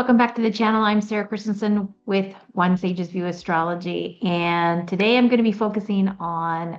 welcome back to the channel. I'm Sarah Christensen with One Sage's View Astrology, and today I'm going to be focusing on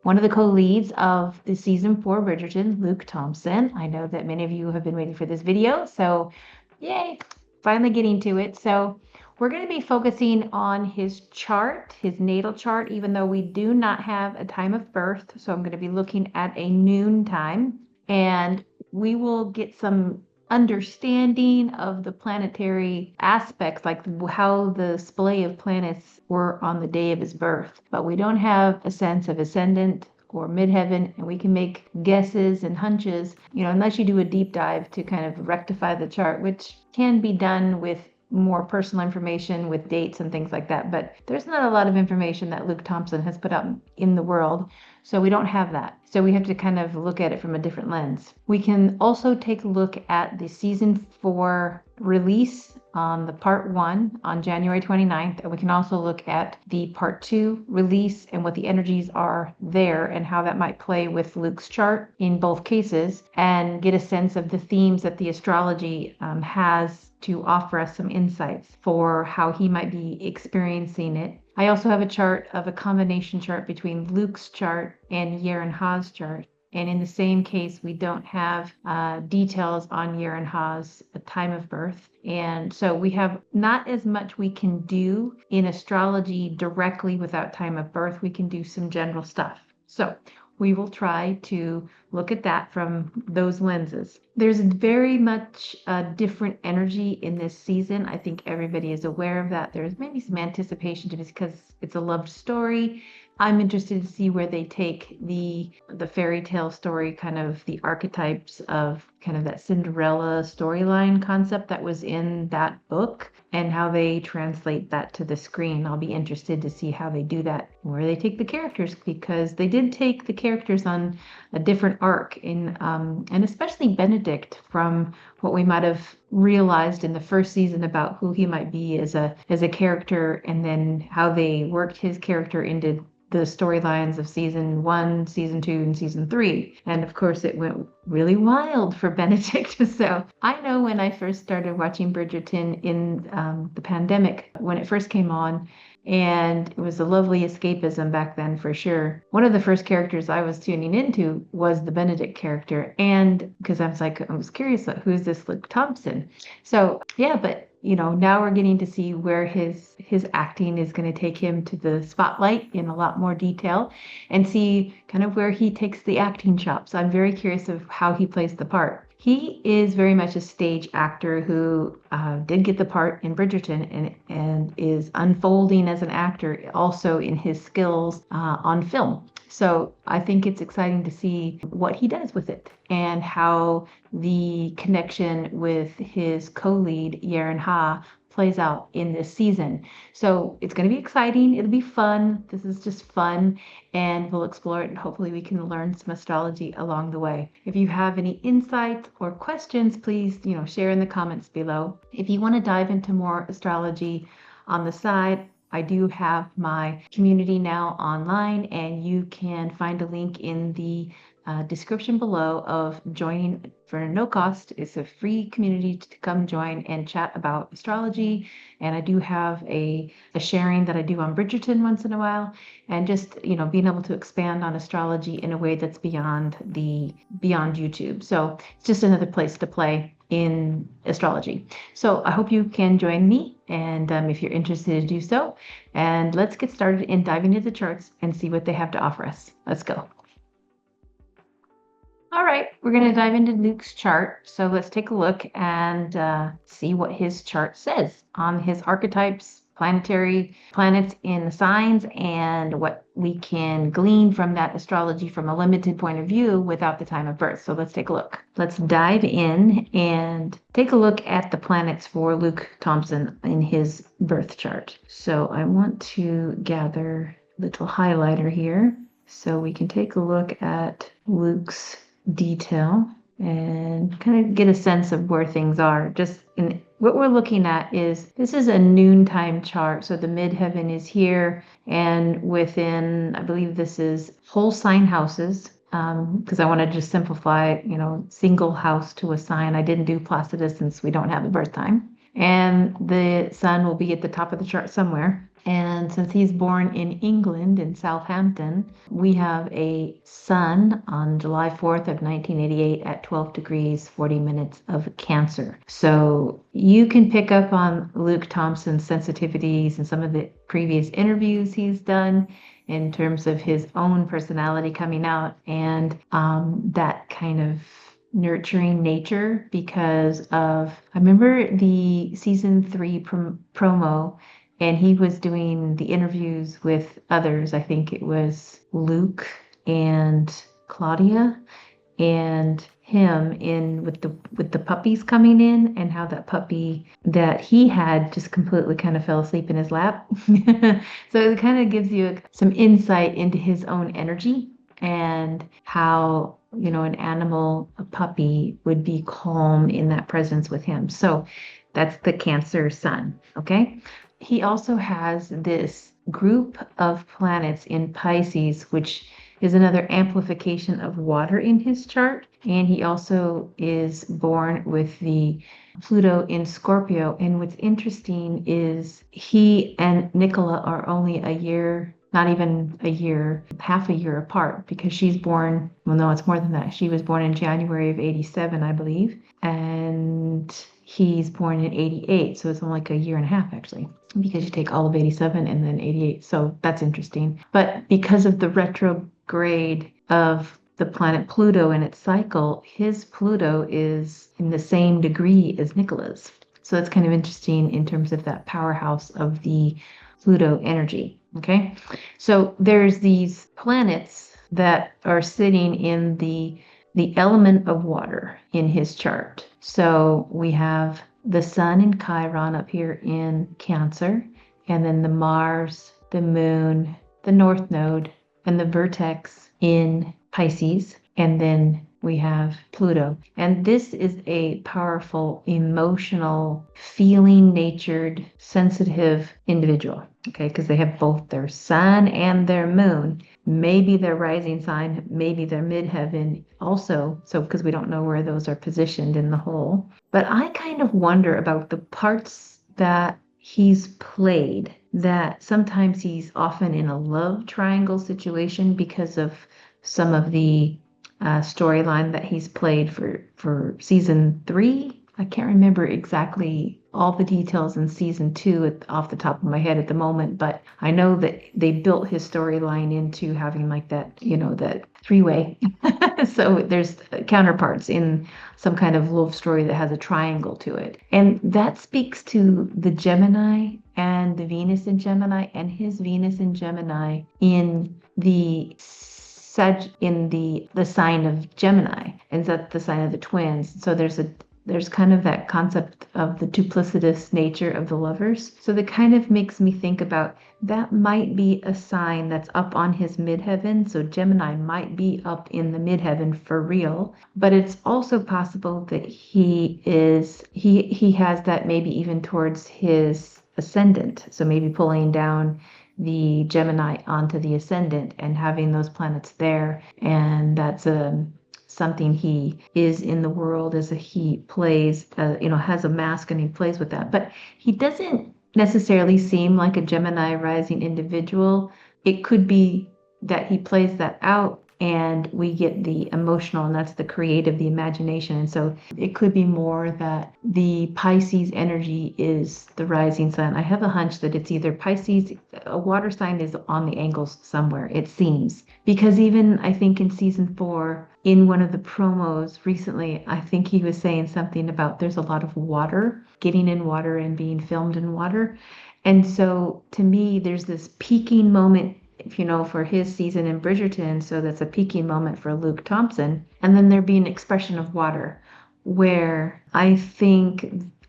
one of the co-leads of the season 4 Bridgerton, Luke Thompson. I know that many of you have been waiting for this video, so yay, finally getting to it. So we're going to be focusing on his chart, his natal chart, even though we do not have a time of birth. So I'm going to be looking at a noon time, and we will get some understanding of the planetary aspects, like how the splay of planets were on the day of his birth. But we don't have a sense of ascendant or midheaven, and we can make guesses and hunches, unless you do a deep dive to kind of rectify the chart, which can be done with more personal information with dates and things like that. But there's not a lot of information that Luke Thompson has put out in the world, so we don't have that. So we have to kind of look at it from a different lens. We can also take a look at the season 4 release on the part 1 on January 29th. And we can also look at the part 2 release and what the energies are there and how that might play with Luke's chart in both cases, and get a sense of the themes that the astrology has to offer us some insights for how he might be experiencing it. I also have a chart of a combination chart between Luke's chart and Yerin Ha's chart. And in the same case, we don't have details on Yerin Ha's time of birth. And so we have not as much we can do in astrology directly without time of birth. We can do some general stuff. So we will try to look at that from those lenses. There's very much a different energy in this season. I think everybody is aware of that. There's maybe some anticipation to this because it's a loved story. I'm interested to see where they take the fairy tale story, kind of the archetypes of kind of that Cinderella storyline concept that was in that book, and how they translate that to the screen. I'll be interested to see how they do that, where they take the characters, because they did take the characters on a different arc in, and especially Benedict, from what we might have realized in the first season about who he might be as a character, and then how they worked his character into the storylines of season 1, season 2, and season 3. And of course, it went really wild for Benedict. So I know when I first started watching Bridgerton in the pandemic, when it first came on, and it was a lovely escapism back then for sure. One of the first characters I was tuning into was the Benedict character. And because I was curious about who's this Luke Thompson. So yeah, but now we're getting to see where his acting is going to take him to the spotlight in a lot more detail, and see kind of where he takes the acting chops. I'm very curious of how he plays the part. He is very much a stage actor who did get the part in Bridgerton, and is unfolding as an actor also in his skills on film. So I think it's exciting to see what he does with it, and how the connection with his co-lead, Yerin Ha, plays out in this season. So it's going to be exciting. It'll be fun. This is just fun, and we'll explore it, and hopefully we can learn some astrology along the way. If you have any insights or questions, please, share in the comments below. If you want to dive into more astrology on the side, I do have my community now online, and you can find a link in the description below of joining for no cost. It's a free community to come join and chat about astrology. And I do have a sharing that I do on Bridgerton once in a while, and just being able to expand on astrology in a way that's beyond YouTube. So it's just another place to play in astrology. So I hope you can join me, and if you're interested to do so. And let's get started in diving into the charts and see what they have to offer us. Let's go. All right, we're going to dive into Luke's chart. So let's take a look and see what his chart says on his archetypes, planetary planets in the signs, and what we can glean from that astrology from a limited point of view without the time of birth. So let's take a look. Let's dive in and take a look at the planets for Luke Thompson in his birth chart. So I want to gather a little highlighter here so we can take a look at Luke's detail and kind of get a sense of where things are. Just in what we're looking at is, this is a noontime chart. So the midheaven is here, and within, I believe this is whole sign houses. because I wanted to simplify, single house to a sign. I didn't do Placidus since we don't have a birth time. And the sun will be at the top of the chart somewhere. And since he's born in England, in Southampton, we have a sun on July 4th of 1988 at 12 degrees, 40 minutes of Cancer. So you can pick up on Luke Thompson's sensitivities and some of the previous interviews he's done in terms of his own personality coming out and that kind of nurturing nature because of, I remember the season 3 promo, and he was doing the interviews with others. I think it was Luke and Claudia and him in with the puppies coming in, and how that puppy that he had just completely kind of fell asleep in his lap. So it kind of gives you some insight into his own energy and how, you know, an animal, a puppy, would be calm in that presence with him. So that's the Cancer sun. Okay. He also has this group of planets in Pisces, which is another amplification of water in his chart. And he also is born with the Pluto in Scorpio. And what's interesting is he and Nicola are only a year, not even a year, half a year apart, because she's born, well, no, it's more than that. She was born in January of 87, I believe. And he's born in 88. So it's only like a year and a half, actually, because you take all of 87 and then 88. So that's interesting. But because of the retrograde of the planet Pluto and its cycle, his Pluto is in the same degree as Nicola's. So it's kind of interesting in terms of that powerhouse of the Pluto energy. Okay. So there's these planets that are sitting in the element of water in his chart. So we have the sun in Chiron up here in Cancer, and then the Mars, the moon, the North Node, and the vertex in Pisces, and then we have Pluto. And this is a powerful, emotional, feeling-natured, sensitive individual, okay? Because they have both their sun and their moon, maybe their rising sign, maybe their midheaven also. So because we don't know where those are positioned in the whole. But I kind of wonder about the parts that he's played, that sometimes he's often in a love triangle situation because of some of the storyline that he's played for season 3. I can't remember exactly all the details in season 2 off the top of my head at the moment, but I know that they built his storyline into having like that, you know, that 3-way. So there's counterparts in some kind of love story that has a triangle to it. And that speaks to the Gemini and the Venus in Gemini, and his Venus in Gemini in the sign of Gemini, and that's the sign of the twins. So there's kind of that concept of the duplicitous nature of the lovers. So that kind of makes me think about that might be a sign that's up on his midheaven. So Gemini might be up in the midheaven for real, but it's also possible that he has that maybe even towards his ascendant. So maybe pulling down the Gemini onto the ascendant and having those planets there. And that's something he is in the world, as he plays, has a mask and he plays with that. But he doesn't necessarily seem like a Gemini rising individual. It could be that he plays that out and we get the emotional, and that's the creative, the imagination. And so it could be more that the Pisces energy is the rising sun. I have a hunch that it's either Pisces, a water sign is on the angles somewhere, it seems. Because even I think in season 4, in one of the promos recently, I think he was saying something about there's a lot of water, getting in water and being filmed in water. And so to me, there's this peaking moment, for his season in Bridgerton. So that's a peaking moment for Luke Thompson. And then there'd be an expression of water where I think,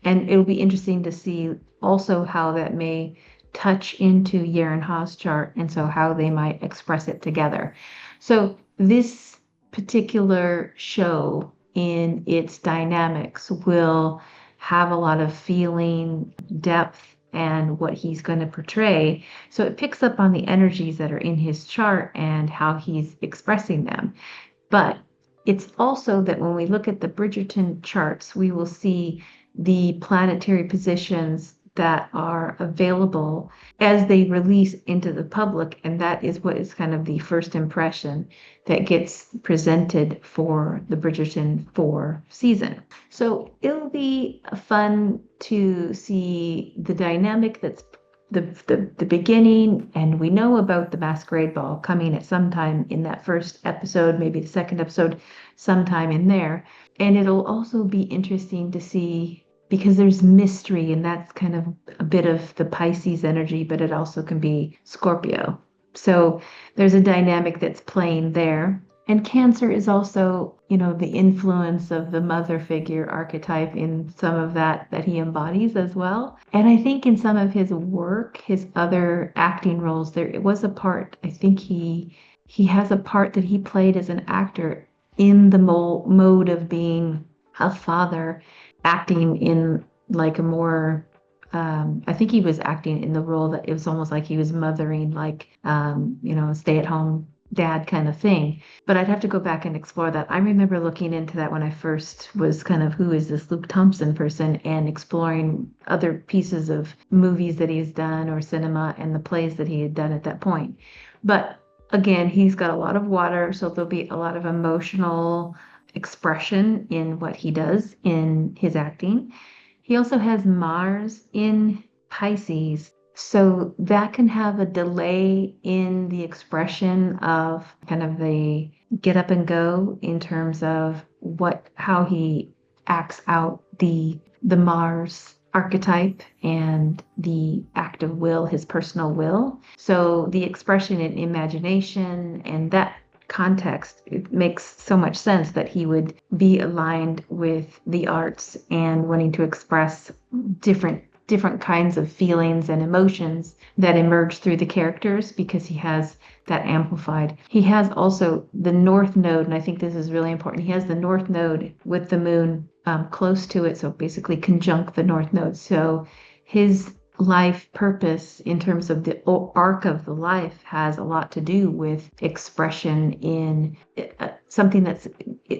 and it'll be interesting to see also how that may touch into Yerin Ha's chart, and so how they might express it together. So this particular show in its dynamics will have a lot of feeling, depth, and what he's going to portray. So it picks up on the energies that are in his chart and how he's expressing them. But it's also that when we look at the Bridgerton charts, we will see the planetary positions that are available as they release into the public. And that is what is kind of the first impression that gets presented for the Bridgerton 4 season. So it'll be fun to see the dynamic that's the beginning, and we know about the masquerade ball coming at some time in that first episode, maybe the second episode, sometime in there. And it'll also be interesting to see because there's mystery, and that's kind of a bit of the Pisces energy, but it also can be Scorpio. So there's a dynamic that's playing there. And Cancer is also, the influence of the mother figure archetype in some of that he embodies as well. And I think in some of his work, his other acting roles, there was a part, I think he has a part that he played as an actor in the mode of being a father, acting in like a more I think he was acting in the role that it was almost like he was mothering, like stay-at-home dad kind of thing. But I'd have to go back and explore that. I remember looking into that when I first was kind of, who is this Luke Thompson person, and exploring other pieces of movies that he's done or cinema and the plays that he had done at that point. But again, he's got a lot of water, so there'll be a lot of emotional expression in what he does in his acting. He also has Mars in Pisces, so that can have a delay in the expression of kind of the get up and go in terms of how he acts out the Mars archetype and the act of will, his personal will. So the expression in imagination and that context, it makes so much sense that he would be aligned with the arts and wanting to express different kinds of feelings and emotions that emerge through the characters, because he has that amplified. He has also the North Node, and I think this is really important. He has the North Node with the moon close to it, so basically conjunct the North Node. So his life purpose in terms of the arc of the life has a lot to do with expression in something that's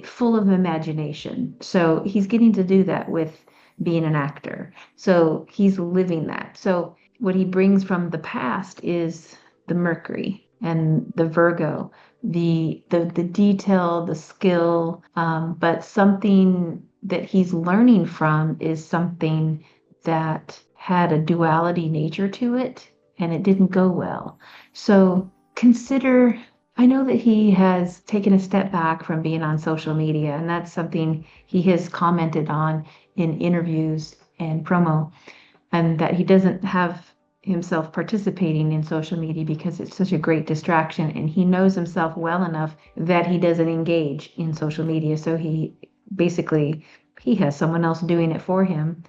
full of imagination. So he's getting to do that with being an actor. So he's living that. So what he brings from the past is the Mercury and the Virgo, the detail, the skill, but something that he's learning from is something that had a duality nature to it, and it didn't go well. So consider, I know that he has taken a step back from being on social media, and that's something he has commented on in interviews and promo, and that he doesn't have himself participating in social media because it's such a great distraction, and he knows himself well enough that he doesn't engage in social media. So he has someone else doing it for him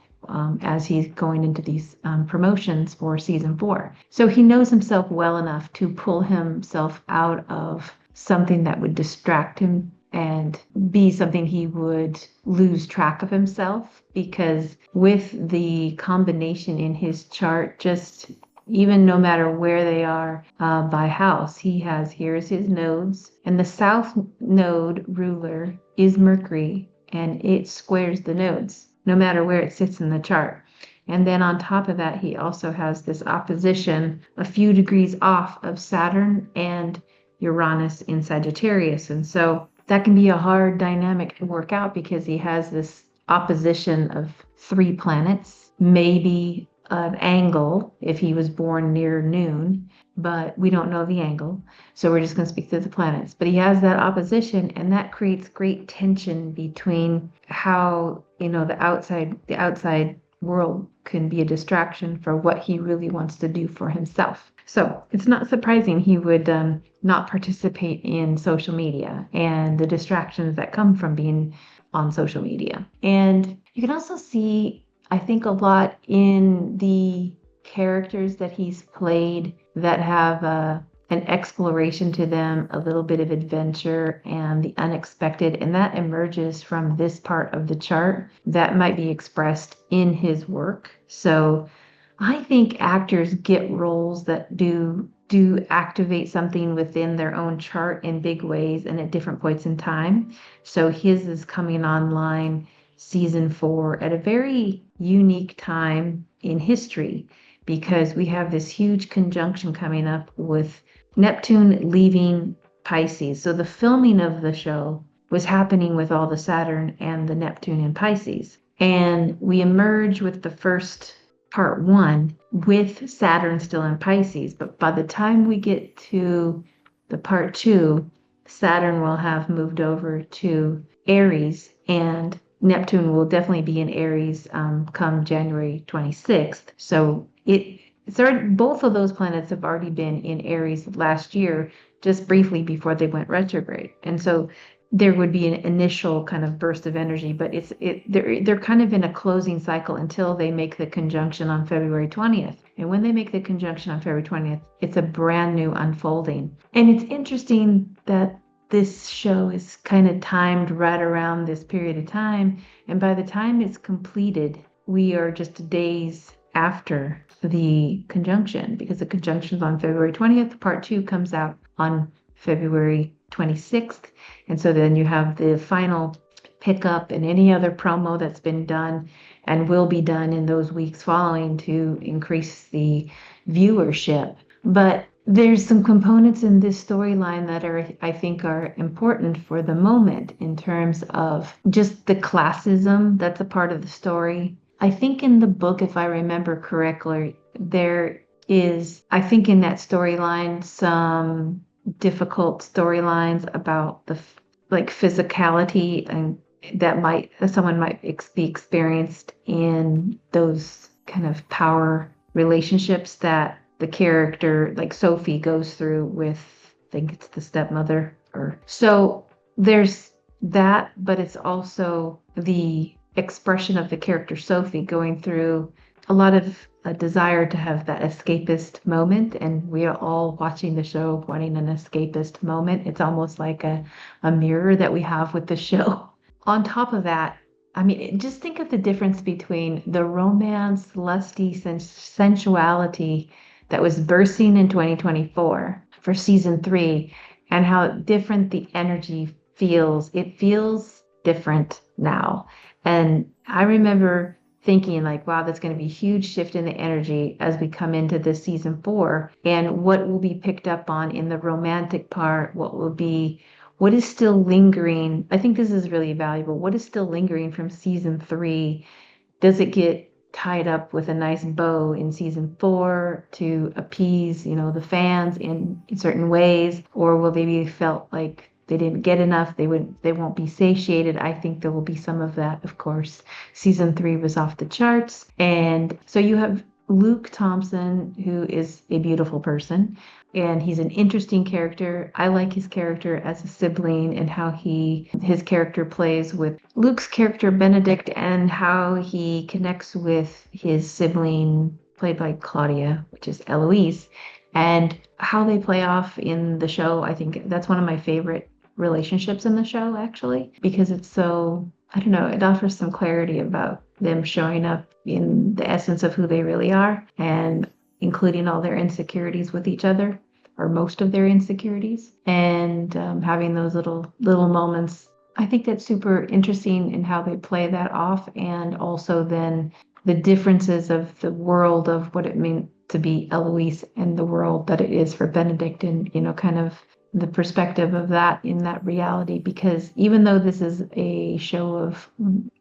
as he's going into these promotions for season 4. So he knows himself well enough to pull himself out of something that would distract him and be something he would lose track of himself, because with the combination in his chart, just even no matter where they are by house, here's his nodes, and the south node ruler is Mercury, and it squares the nodes no matter where it sits in the chart. And then on top of that, he also has this opposition a few degrees off of Saturn and Uranus in Sagittarius. And so that can be a hard dynamic to work out, because he has this opposition of 3 planets, maybe an angle if he was born near noon, but we don't know the angle. So we're just going to speak to the planets. But he has that opposition, and that creates great tension between how, the outside world can be a distraction for what he really wants to do for himself. So it's not surprising he would not participate in social media and the distractions that come from being on social media. And you can also see, I think, a lot in the characters that he's played that have an exploration to them, a little bit of adventure and the unexpected, and that emerges from this part of the chart that might be expressed in his work. So I think actors get roles that do activate something within their own chart in big ways and at different points in time. So his is coming online season 4 at a very unique time in history, because we have this huge conjunction coming up with Neptune leaving Pisces. So the filming of the show was happening with all the Saturn and the Neptune in Pisces. And we emerge with the first part 1 with Saturn still in Pisces. But by the time we get to the part 2, Saturn will have moved over to Aries, and Neptune will definitely be in Aries come January 26th. So both of those planets have already been in Aries last year, just briefly before they went retrograde. And so there would be an initial kind of burst of energy, but they're kind of in a closing cycle until they make the conjunction on February 20th. And when they make the conjunction on February 20th, it's a brand new unfolding. And it's interesting that this show is kind of timed right around this period of time. And by the time it's completed, we are just days after the conjunction, because the conjunction is on February 20th. Part 2 comes out on February 26th. And so then you have the final pickup and any other promo that's been done and will be done in those weeks following to increase the viewership. But there's some components in this storyline that I think are important for the moment in terms of just the classism that's a part of the story. I think in the book, if I remember correctly, there is, I think in that storyline, some difficult storylines about the physicality, and that someone might be experienced in those kind of power relationships that the character like Sophie goes through with, I think it's the stepmother. So there's that, but it's also the expression of the character Sophie going through a lot of a desire to have that escapist moment, and we are all watching the show wanting an escapist moment. It's almost like a mirror that we have with the show. On top of that, I mean, just think of the difference between the romance, lusty sensuality that was bursting in 2024 for season 3, and how different the energy feels. It feels different now. And I remember thinking like, wow, that's going to be a huge shift in the energy as we come into this season 4, and what will be picked up on in the romantic part, what is still lingering. I think this is really valuable. What is still lingering from season 3? Does it get tied up with a nice bow in season 4 to appease, the fans in certain ways, or will they be felt like they didn't get enough? They won't be satiated. I think there will be some of that, of course. Season 3 was off the charts. And so you have Luke Thompson, who is a beautiful person, and he's an interesting character. I like his character as a sibling, and how his character plays with Luke's character Benedict, and how he connects with his sibling played by Claudia, which is Eloise, and how they play off in the show. I think that's one of my favorite relationships in the show, actually, because it's so, I don't know, it offers some clarity about them showing up in the essence of who they really are, and including all their insecurities with each other, or most of their insecurities, and having those little moments. I think that's super interesting in how they play that off, and also then the differences of the world of what it meant to be Eloise and the world that it is for Benedict, and kind of the perspective of that in that reality. Because even though this is a show of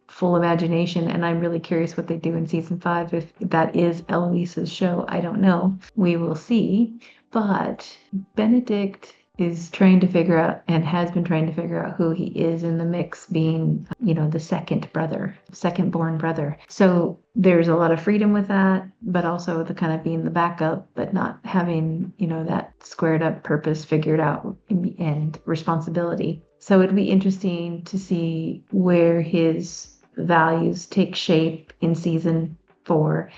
full imagination, and I'm really curious what they do in season 5, if that is Eloise's show, I don't know. We will see. But Benedict is trying to figure out, and has been trying to figure out, who he is in the mix, being, the second born brother. So there's a lot of freedom with that, but also the kind of being the backup, but not having, that squared up purpose figured out and responsibility. So it'd be interesting to see where his values take shape in season 4,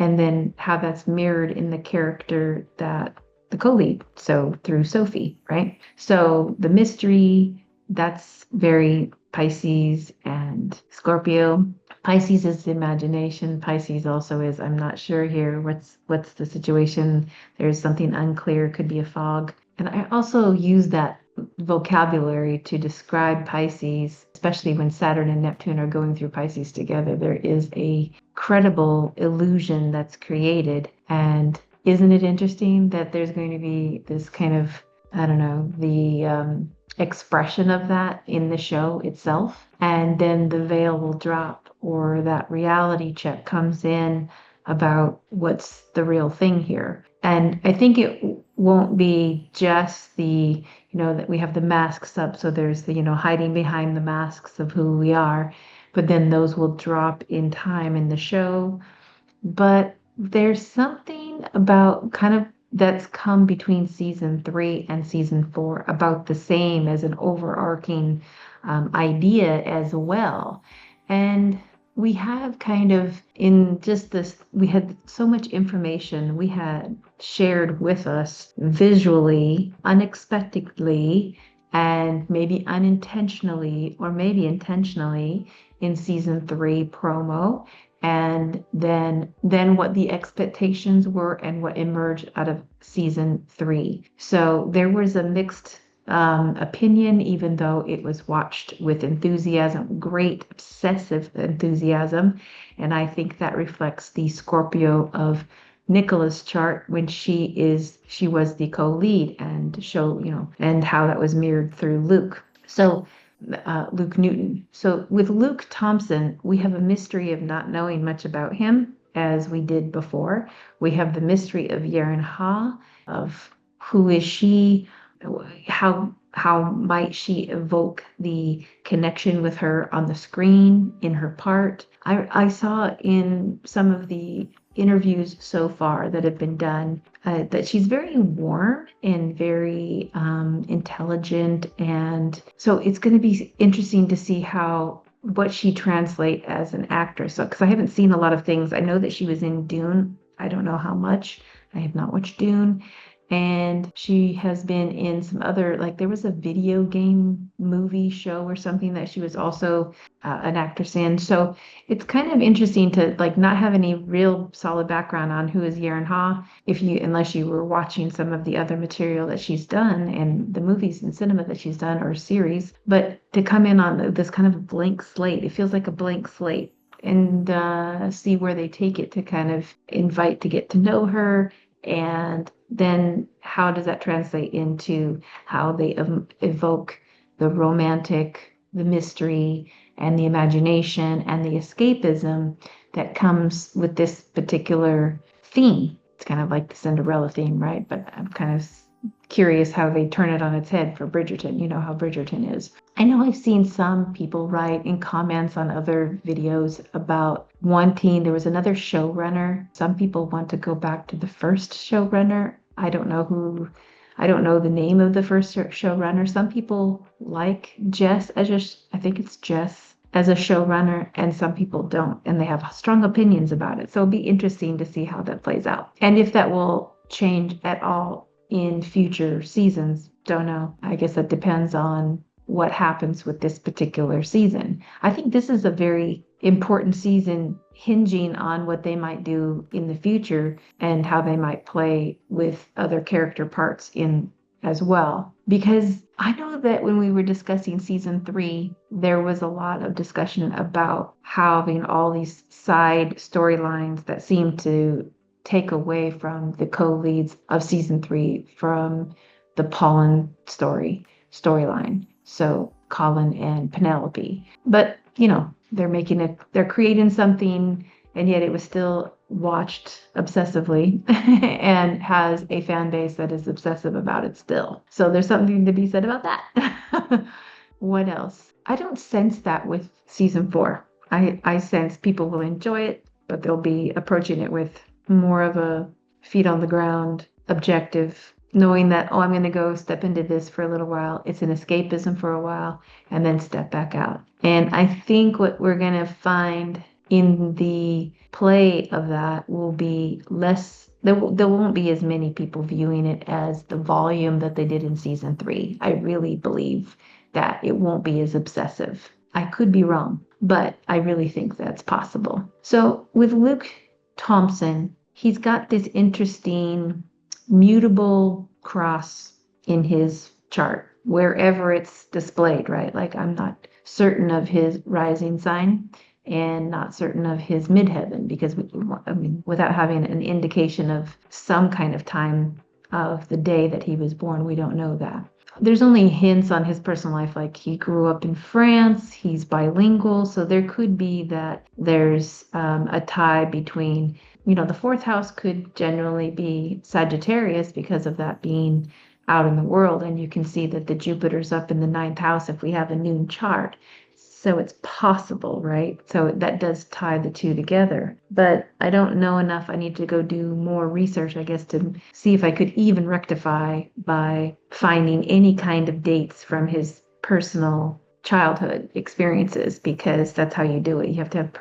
and then how that's mirrored in the character that the co-lead, so through Sophie, right? So the mystery, that's very Pisces and Scorpio. Pisces is the imagination. Pisces also is, I'm not sure here, what's the situation. There's something unclear, could be a fog. And I also use that vocabulary to describe Pisces, especially when Saturn and Neptune are going through Pisces together. There is a credible illusion that's created. And isn't it interesting that there's going to be this kind of, I don't know, the expression of that in the show itself? And then the veil will drop, or that reality check comes in about what's the real thing here. And I think it won't be just that we have the masks up. So there's hiding behind the masks of who we are, but then those will drop in time in the show. But there's something about kind of that's come between season 3 and season 4 about the same as an overarching idea as well. And we have kind of in just this, we had so much information we had shared with us visually, unexpectedly, and maybe unintentionally, or maybe intentionally in season 3 promo, and then what the expectations were and what emerged out of season 3. So there was a mixed opinion, even though it was watched with enthusiasm, great obsessive enthusiasm. And I think that reflects the Scorpio of Nicola's chart when she was the co-lead, and and how that was mirrored through Luke. So Luke Newton. So with Luke Thompson, we have a mystery of not knowing much about him as we did before. We have the mystery of Yerin Ha, of who is she, how might she evoke the connection with her on the screen in her part. I saw in some of the interviews so far that have been done that she's very warm and very intelligent, and so it's going to be interesting to see what she translate as an actress. So because I haven't seen a lot of things, I know that she was in Dune. I don't know how much. I have not watched Dune. And she has been in some other, like there was a video game movie show or something that she was also an actress in. So it's kind of interesting to not have any real solid background on who is Yerin Ha, unless you were watching some of the other material that she's done and the movies and cinema that she's done or series. But to come in on this kind of blank slate, it feels like a blank slate, and see where they take it to kind of invite to get to know her. And then how does that translate into how they evoke the romantic, the mystery, and the imagination and the escapism that comes with this particular theme? It's kind of like the Cinderella theme, right? But I'm kind of curious how they turn it on its head for Bridgerton. You know how Bridgerton is. I know I've seen some people write in comments on other videos about there was another showrunner. Some people want to go back to the first showrunner. I don't know the name of the first showrunner. Some people like I think it's Jess as a showrunner, and some people don't, and they have strong opinions about it. So it'll be interesting to see how that plays out. And if that will change at all in future seasons, don't know. I guess that depends on what happens with this particular season. I think this is a very important season, hinging on what they might do in the future and how they might play with other character parts in as well. Because I know that when we were discussing season 3, there was a lot of discussion about having all these side storylines that seem to take away from the co-leads of season 3, from the Pollen storyline. So Colin and Penelope. But, they're creating something, and yet it was still watched obsessively and has a fan base that is obsessive about it still. So there's something to be said about that. What else? I don't sense that with season 4. I sense people will enjoy it, but they'll be approaching it with more of a feet on the ground, objective, knowing that, I'm going to go step into this for a little while. It's an escapism for a while, and then step back out. And I think what we're going to find in the play of that will be less, there won't be as many people viewing it as the volume that they did in season 3. I really believe that it won't be as obsessive. I could be wrong, but I really think that's possible. So with Luke Thompson, he's got this interesting mutable cross in his chart, wherever it's displayed, right? Like I'm not certain of his rising sign and not certain of his midheaven because without having an indication of some kind of time of the day that he was born, we don't know that. There's only hints on his personal life, like he grew up in France, he's bilingual, so there could be that there's a tie between, the fourth house could generally be Sagittarius because of that being out in the world, and you can see that the Jupiter's up in the ninth house if we have a noon chart. So it's possible, right? So that does tie the two together. But I don't know enough. I need to go do more research, I guess, to see if I could even rectify by finding any kind of dates from his personal childhood experiences, because that's how you do it. You have to have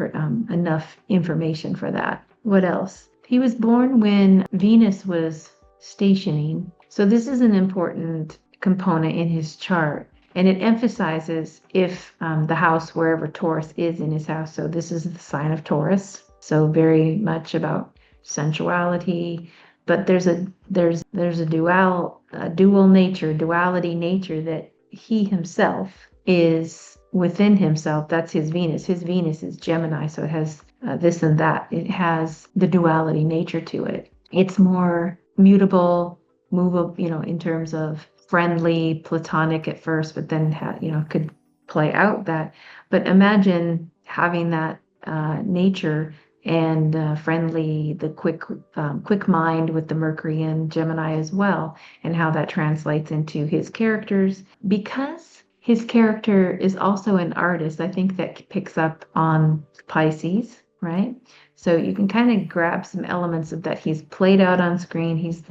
enough information for that. What else? He was born when Venus was stationing. So this is an important component in his chart. And it emphasizes if the house, wherever Taurus is in his house. So this is the sign of Taurus. So very much about sensuality, but there's a duality nature that he himself is within himself. That's his Venus. His Venus is Gemini, so it has this and that. It has the duality nature to it. It's more mutable, movable, in terms of friendly, platonic at first, but then could play out that. But imagine having that nature and friendly, the quick mind with the Mercury and Gemini as well, and how that translates into his characters. Because his character is also an artist, I think that picks up on Pisces, right? So you can kind of grab some elements of that. He's played out on screen. He's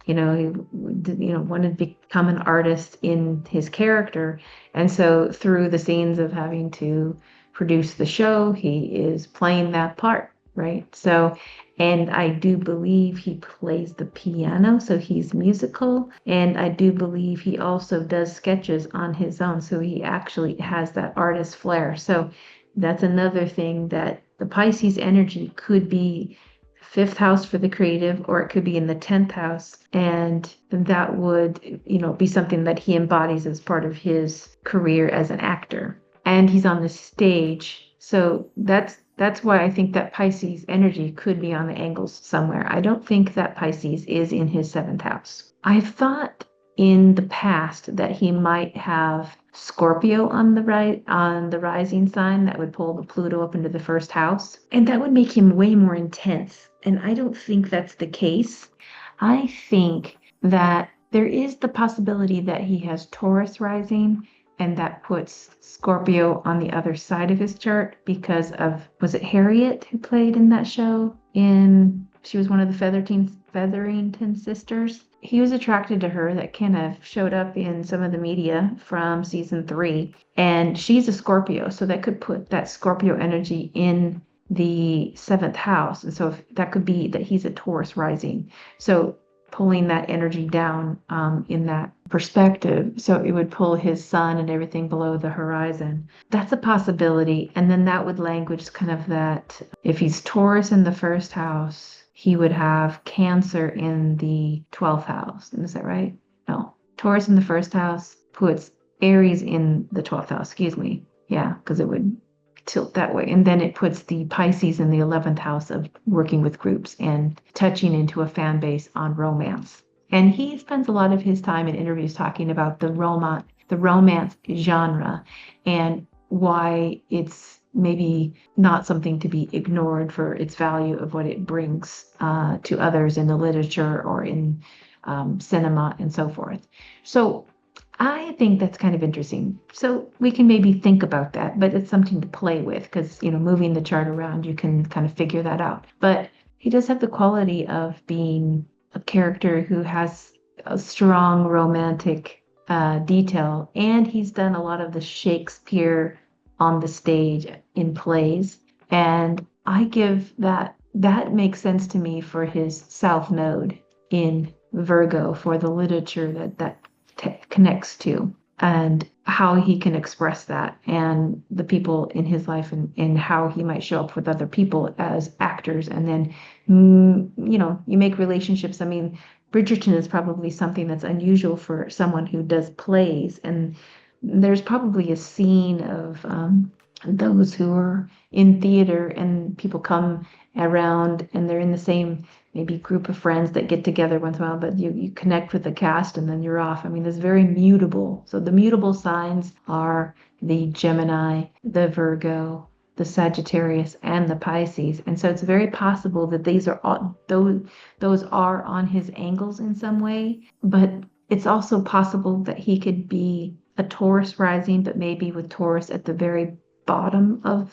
he wanted to become an artist in his character. And so through the scenes of having to produce the show, he is playing that part, right? So, and I do believe he plays the piano, so he's musical. And I do believe he also does sketches on his own. So he actually has that artist flair. So that's another thing, that the Pisces energy could be fifth house for the creative, or it could be in the 10th house. And that would, be something that he embodies as part of his career as an actor. And he's on the stage. So that's why I think that Pisces energy could be on the angles somewhere. I don't think that Pisces is in his 7th house. I've thought in the past that he might have Scorpio on the rising sign that would pull the Pluto up into the 1st house. And that would make him way more intense. And I don't think that's the case. I think that there is the possibility that he has Taurus rising, and that puts Scorpio on the other side of his chart because of, was it Harriet who played in that show? She was one of the Featherington sisters. He was attracted to her. That kind of showed up in some of the media from season 3. And she's a Scorpio, so that could put that Scorpio energy in the 7th house. And so that could be that he's a Taurus rising. So pulling that energy down in that perspective. So it would pull his sun and everything below the horizon. That's a possibility. And then that would language kind of that if he's Taurus in the 1st house, he would have Cancer in the 12th house. Is that right? No. Taurus in the 1st house puts Aries in the 12th house. Excuse me. Yeah, because it would tilt that way. And then it puts the Pisces in the 11th house of working with groups and touching into a fan base on romance. And he spends a lot of his time in interviews talking about the romance genre and why it's maybe not something to be ignored for its value of what it brings to others in the literature or in cinema and so forth. So I think that's kind of interesting. So we can maybe think about that, but it's something to play with because, moving the chart around, you can kind of figure that out. But he does have the quality of being a character who has a strong romantic detail, and he's done a lot of the Shakespeare on the stage in plays. And I give that makes sense to me for his South Node in Virgo, for the literature that connects to, and how he can express that, and the people in his life, and how he might show up with other people as actors. And then, you make relationships. I mean, Bridgerton is probably something that's unusual for someone who does plays. And there's probably a scene of those who are in theater and people come around and they're in the same maybe group of friends that get together once in a while, but you connect with the cast and then you're off. I mean, it's very mutable. So the mutable signs are the Gemini, the Virgo, the Sagittarius, and the Pisces. And so it's very possible that these are all those are on his angles in some way, but it's also possible that he could be a Taurus rising, but maybe with Taurus at the very bottom of,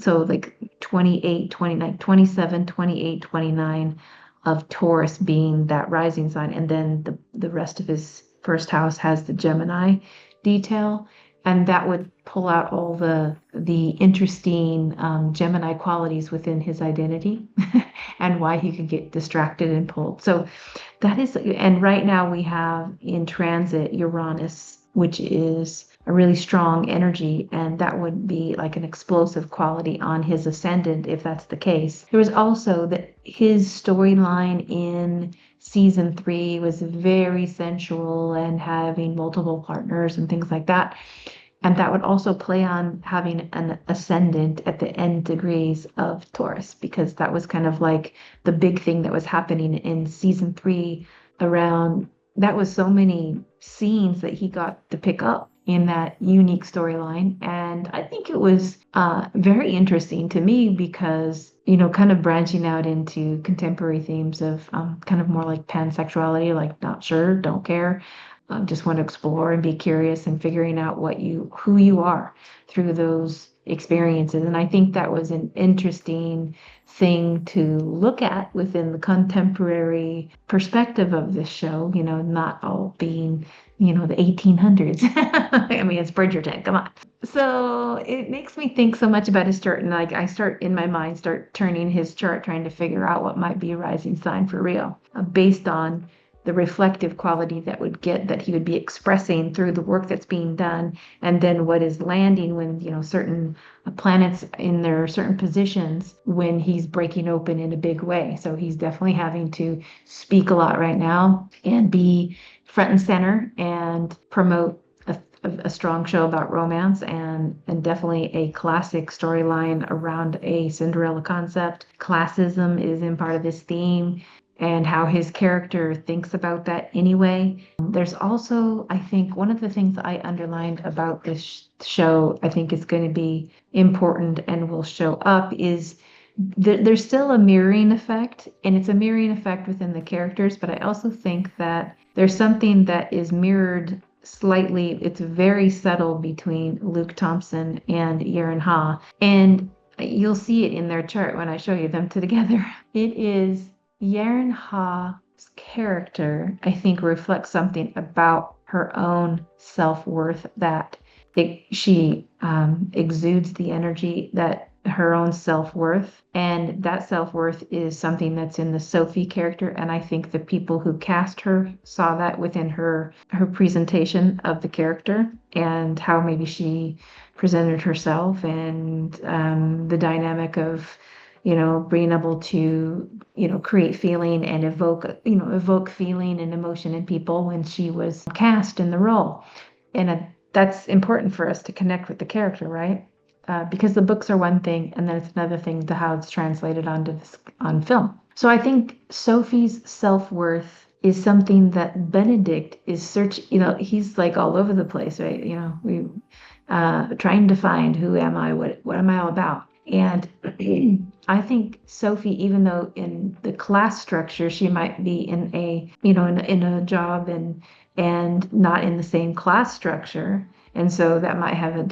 so like 28, 29, 27, 28, 29 of Taurus being that rising sign. And then the rest of his first house has the Gemini detail. And that would pull out all the interesting Gemini qualities within his identity and why he could get distracted and pulled. So that is, and right now we have in transit Uranus, which is a really strong energy, and that would be like an explosive quality on his ascendant if that's the case. There was also that his storyline in season 3 was very sensual and having multiple partners and things like that. And that would also play on having an ascendant at the end degrees of Taurus, because that was kind of like the big thing that was happening in season 3 around. That was so many scenes that he got to pick up in that unique storyline. And I think it was very interesting to me because, kind of branching out into contemporary themes of kind of more like pansexuality, like not sure, don't care. Just want to explore and be curious and figuring out who you are through those experiences. And I think that was an interesting thing to look at within the contemporary perspective of this show, not all being, the 1800s. I mean, it's Bridgerton, come on. So it makes me think so much about his chart. And like I start in my mind, start turning his chart, trying to figure out what might be a rising sign for real, based on the reflective quality that he would be expressing through the work that's being done, and then what is landing when certain planets in their certain positions when he's breaking open in a big way. So he's definitely having to speak a lot right now and be front and center and promote a strong show about romance and definitely a classic storyline around a Cinderella concept. Classism is in part of his theme, and how his character thinks about that anyway. There's also, I think, one of the things I underlined about this show, I think is going to be important and will show up, is there's still a mirroring effect, and it's a mirroring effect within the characters, but I also think that there's something that is mirrored slightly. It's very subtle between Luke Thompson and Yerin Ha, and you'll see it in their chart when I show you them together. It is Yerin Ha's character, I think, reflects something about her own self-worth, that she exudes the energy that her own self-worth, and that self-worth is something that's in the Sophie character. And I think the people who cast her saw that within her presentation of the character and how maybe she presented herself, and the dynamic of being able to, create feeling and evoke feeling and emotion in people when she was cast in the role. And that's important for us to connect with the character, right? Because the books are one thing, and then it's another thing to how it's translated on film. So I think Sophie's self-worth is something that Benedict is searching. He's like all over the place, right? We trying to find, who am I? What am I all about? And I think Sophie, even though in the class structure she might be in a job and not in the same class structure, and so that might have a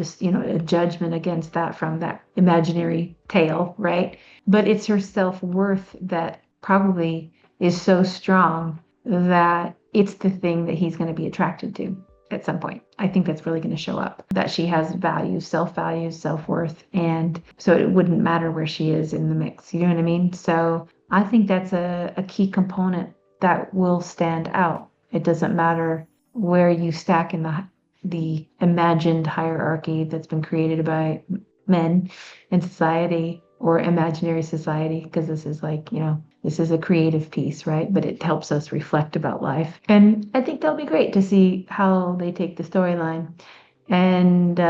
judgment against that from that imaginary tale, right? But it's her self-worth that probably is so strong that it's the thing that he's going to be attracted to at some point. I think that's really going to show up, that she has value, self-worth, and so it wouldn't matter where she is in the mix. You know what I mean? So I think that's a key component that will stand out. It doesn't matter where you stack in the imagined hierarchy that's been created by men in society or imaginary society, because this is like, This is a creative piece, right? But it helps us reflect about life. And I think that'll be great to see how they take the storyline. And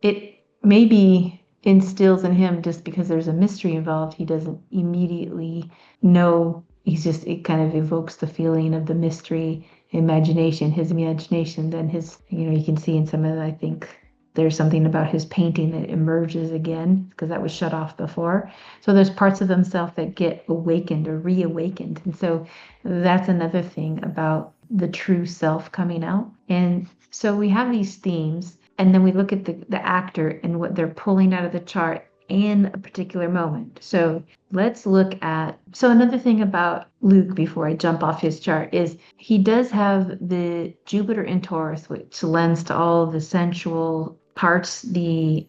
it maybe instills in him, just because there's a mystery involved, he doesn't immediately know. It kind of evokes the feeling of the mystery, his imagination, then you can see in some of I think there's something about his painting that emerges again because that was shut off before. So there's parts of himself that get awakened or reawakened. And so that's another thing about the true self coming out. And so we have these themes, and then we look at the actor and what they're pulling out of the chart in a particular moment. So let's look at, so another thing about Luke before I jump off his chart is he does have the Jupiter in Taurus, which lends to all the sensual parts, the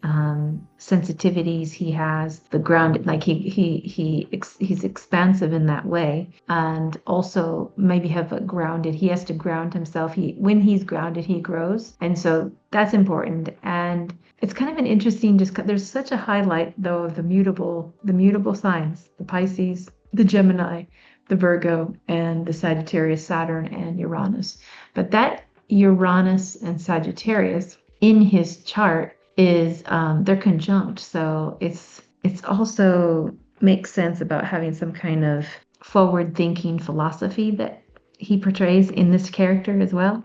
sensitivities he has, the grounded, like he's expansive in that way, and also maybe have a grounded. He has to ground himself. When he's grounded, he grows, and so that's important. And it's kind of an interesting. There's such a highlight though of the mutable signs: the Pisces, the Gemini, the Virgo, and the Sagittarius, Saturn, and Uranus. But that Uranus and Sagittarius in his chart is they're conjunct, so it's also makes sense about having some kind of forward-thinking philosophy that he portrays in this character as well.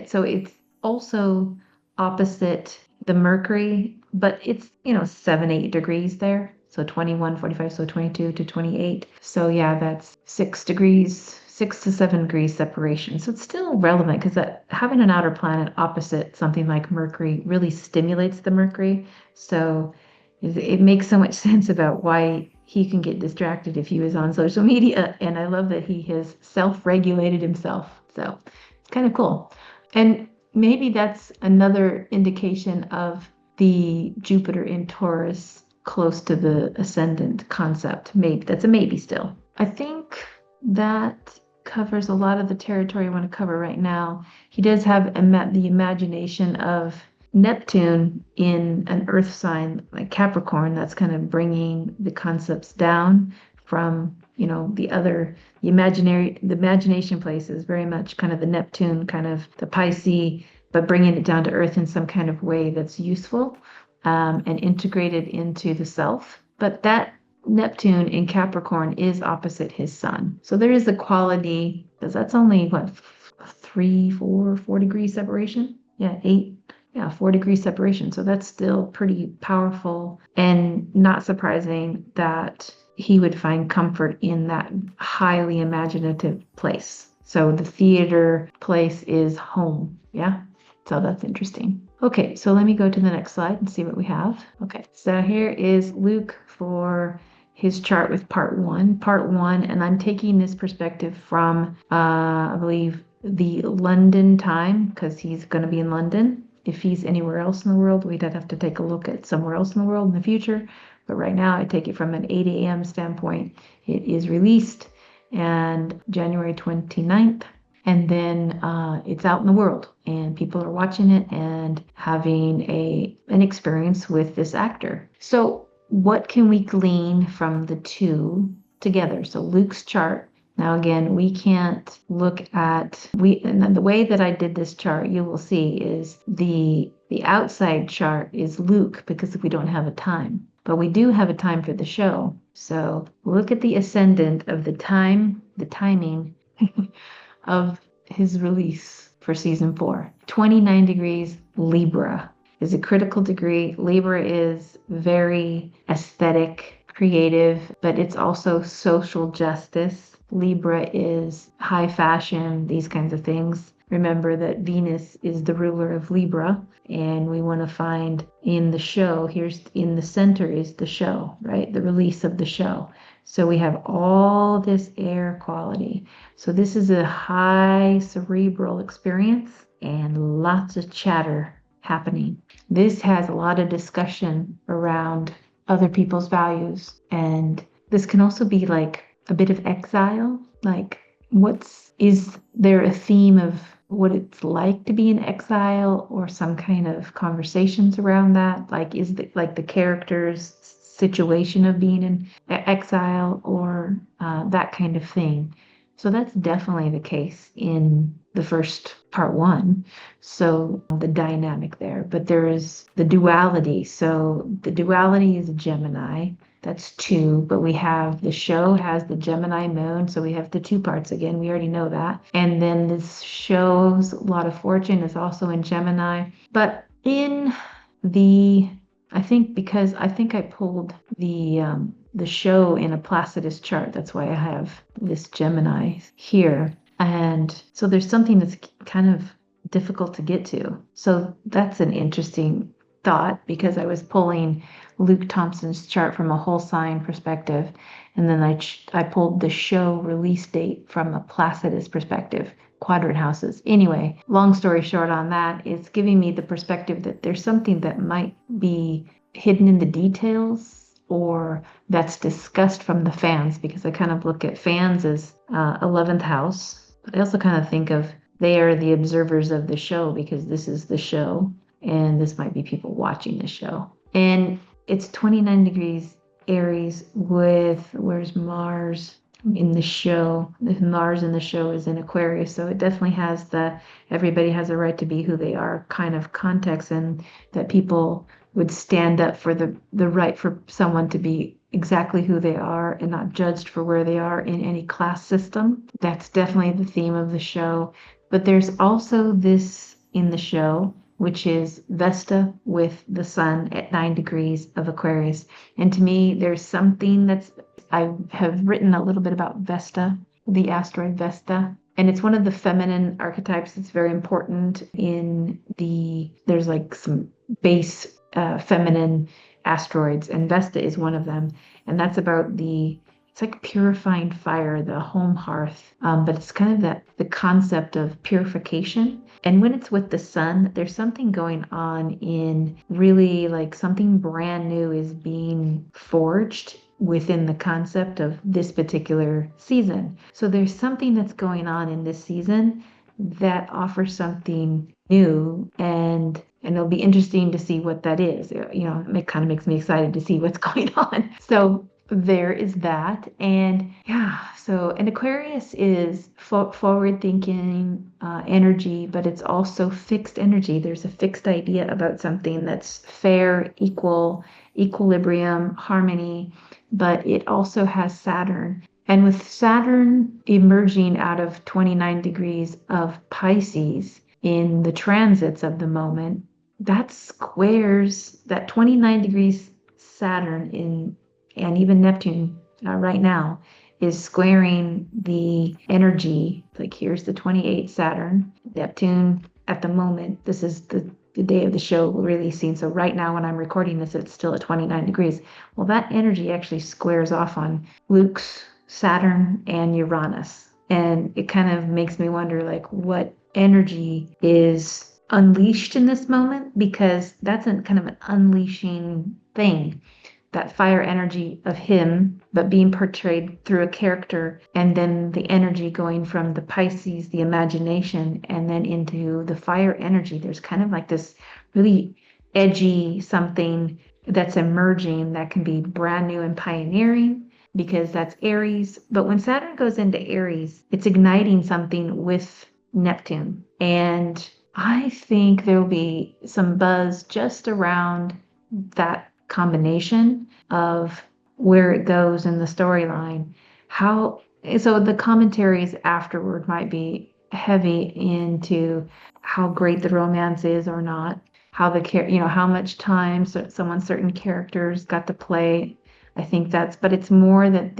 So it's also opposite the Mercury, but it's 7-8 degrees there. So 21, 45, so 22 to 28. So yeah, that's 6 to 7 degrees separation. So it's still relevant because having an outer planet opposite something like Mercury really stimulates the Mercury. So it makes so much sense about why he can get distracted if he was on social media. And I love that he has self-regulated himself. So it's kind of cool. And maybe that's another indication of the Jupiter in Taurus close to the ascendant concept. Maybe that's a maybe still. I think that covers a lot of the territory I want to cover right now. He does have the imagination of Neptune in an earth sign like Capricorn. That's kind of bringing the concepts down from the imagination place is very much kind of the Neptune, kind of the Pisces, but bringing it down to earth in some kind of way that's useful and integrated into the self. But that Neptune in Capricorn is opposite his sun. So there is a quality, because that's only 4 degrees separation? Yeah, 8. Yeah, 4 degrees separation. So that's still pretty powerful and not surprising that he would find comfort in that highly imaginative place. So the theater place is home. Yeah. So that's interesting. Okay, so let me go to the next slide and see what we have. Okay, so here is Luke for his chart with part one, and I'm taking this perspective from, I believe, the London time, because he's going to be in London. If he's anywhere else in the world, we'd have to take a look at somewhere else in the world in the future. But right now, I take it from an 8 a.m. standpoint. It is released and January 29th. And then it's out in the world and people are watching it and having an experience with this actor. So what can we glean from the two together? So Luke's chart. Now, again, we can't look at, and the way that I did this chart, you will see is the outside chart is Luke because we don't have a time, but we do have a time for the show. So look at the ascendant of the timing of his release for season 4. 29 degrees Libra is a critical degree. Libra is very aesthetic, creative, but it's also social justice. Libra is high fashion, these kinds of things. Remember that Venus is the ruler of Libra, and we want to find in the show, here's in the center is the show, right? The release of the show. So we have all this air quality. So this is a high cerebral experience and lots of chatter happening. This has a lot of discussion around other people's values. And this can also be like a bit of exile. Like is there a theme of what it's like to be in exile or some kind of conversations around that? Like the characters situation of being in exile or that kind of thing. So that's definitely the case in the first part one. So the dynamic there, but there is the duality. So the duality is a Gemini. That's two, but we have the show has the Gemini moon. So we have the two parts again. We already know that. And then this show's Lot of Fortune is also in Gemini. But in the, I think because I think I pulled the show in a Placidus chart. That's why I have this Gemini here. And so there's something that's kind of difficult to get to. So that's an interesting thought because I was pulling Luke Thompson's chart from a whole sign perspective. And then I pulled the show release date from a Placidus perspective, quadrant houses. Anyway, long story short on that, it's giving me the perspective that there's something that might be hidden in the details or that's discussed from the fans, because I kind of look at fans as 11th house. But I also kind of think of they are the observers of the show because this is the show and this might be people watching the show. And it's 29 degrees Aries with, where's Mars in the show? Mars in the show is in Aquarius. So it definitely has the everybody has a right to be who they are kind of context, and that people would stand up for the right for someone to be exactly who they are and not judged for where they are in any class system. That's definitely the theme of the show. But there's also this in the show, which is Vesta with the sun at 9 degrees of Aquarius. And to me, there's something I have written a little bit about Vesta, the asteroid Vesta. And it's one of the feminine archetypes that's very important there's like some base feminine asteroids, and Vesta is one of them. And that's about it's like purifying fire, the home hearth. But it's kind of the concept of purification. And when it's with the sun, there's something going on in really like something brand new is being forged within the concept of this particular season. So there's something that's going on in this season that offers something new, and it'll be interesting to see what that is. It kind of makes me excited to see what's going on. So there is that. And and Aquarius is forward thinking energy, but it's also fixed energy. There's a fixed idea about something that's fair, equal, equilibrium, harmony, but it also has Saturn. And with Saturn emerging out of 29 degrees of Pisces in the transits of the moment, that squares that 29 degrees Saturn and even Neptune right now is squaring the energy. Like here's the 28 Saturn, Neptune at the moment. This is the day of the show releasing. So right now when I'm recording this, it's still at 29 degrees. Well, that energy actually squares off on Luke's Saturn and Uranus. And it kind of makes me wonder like what energy is unleashed in this moment, because that's kind of an unleashing thing. That fire energy of him, but being portrayed through a character, and then the energy going from the Pisces, the imagination, and then into the fire energy. There's kind of like this really edgy something that's emerging that can be brand new and pioneering, because that's Aries. But when Saturn goes into Aries, it's igniting something with Neptune. And I think there'll be some buzz just around that combination of where it goes in the storyline. So the commentaries afterward might be heavy into how great the romance is or not, how how much time certain characters got to play. I think but it's more that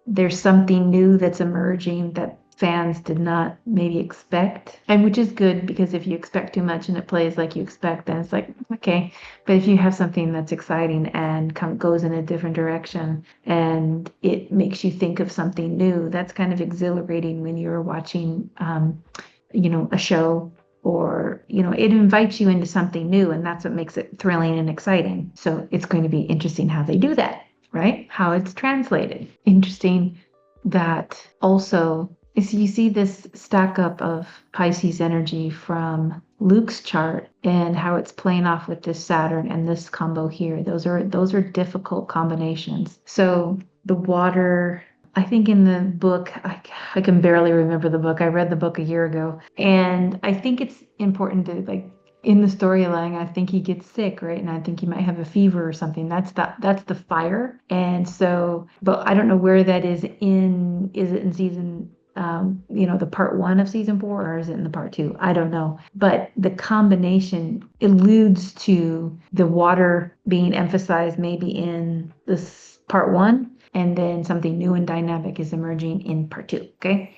there's something new that's emerging that fans did not maybe expect, and which is good, because if you expect too much and it plays like you expect, then it's like, okay. But if you have something that's exciting and goes in a different direction and it makes you think of something new, that's kind of exhilarating when you're watching a show, or it invites you into something new, and that's what makes it thrilling and exciting. So it's going to be interesting how they do that, right? How it's translated. Interesting that also is you see this stack up of Pisces energy from Luke's chart and how it's playing off with this Saturn and this combo here. Those are difficult combinations. So the water, I think in the book, I can barely remember the book. I read the book a year ago, and I think it's important to like in the storyline, I think he gets sick, right? And I think he might have a fever or something. That's the fire. And so, but I don't know where that is it in season the part one of season 4, or is it in the part two? I don't know. But the combination alludes to the water being emphasized maybe in this part one, and then something new and dynamic is emerging in part two. Okay.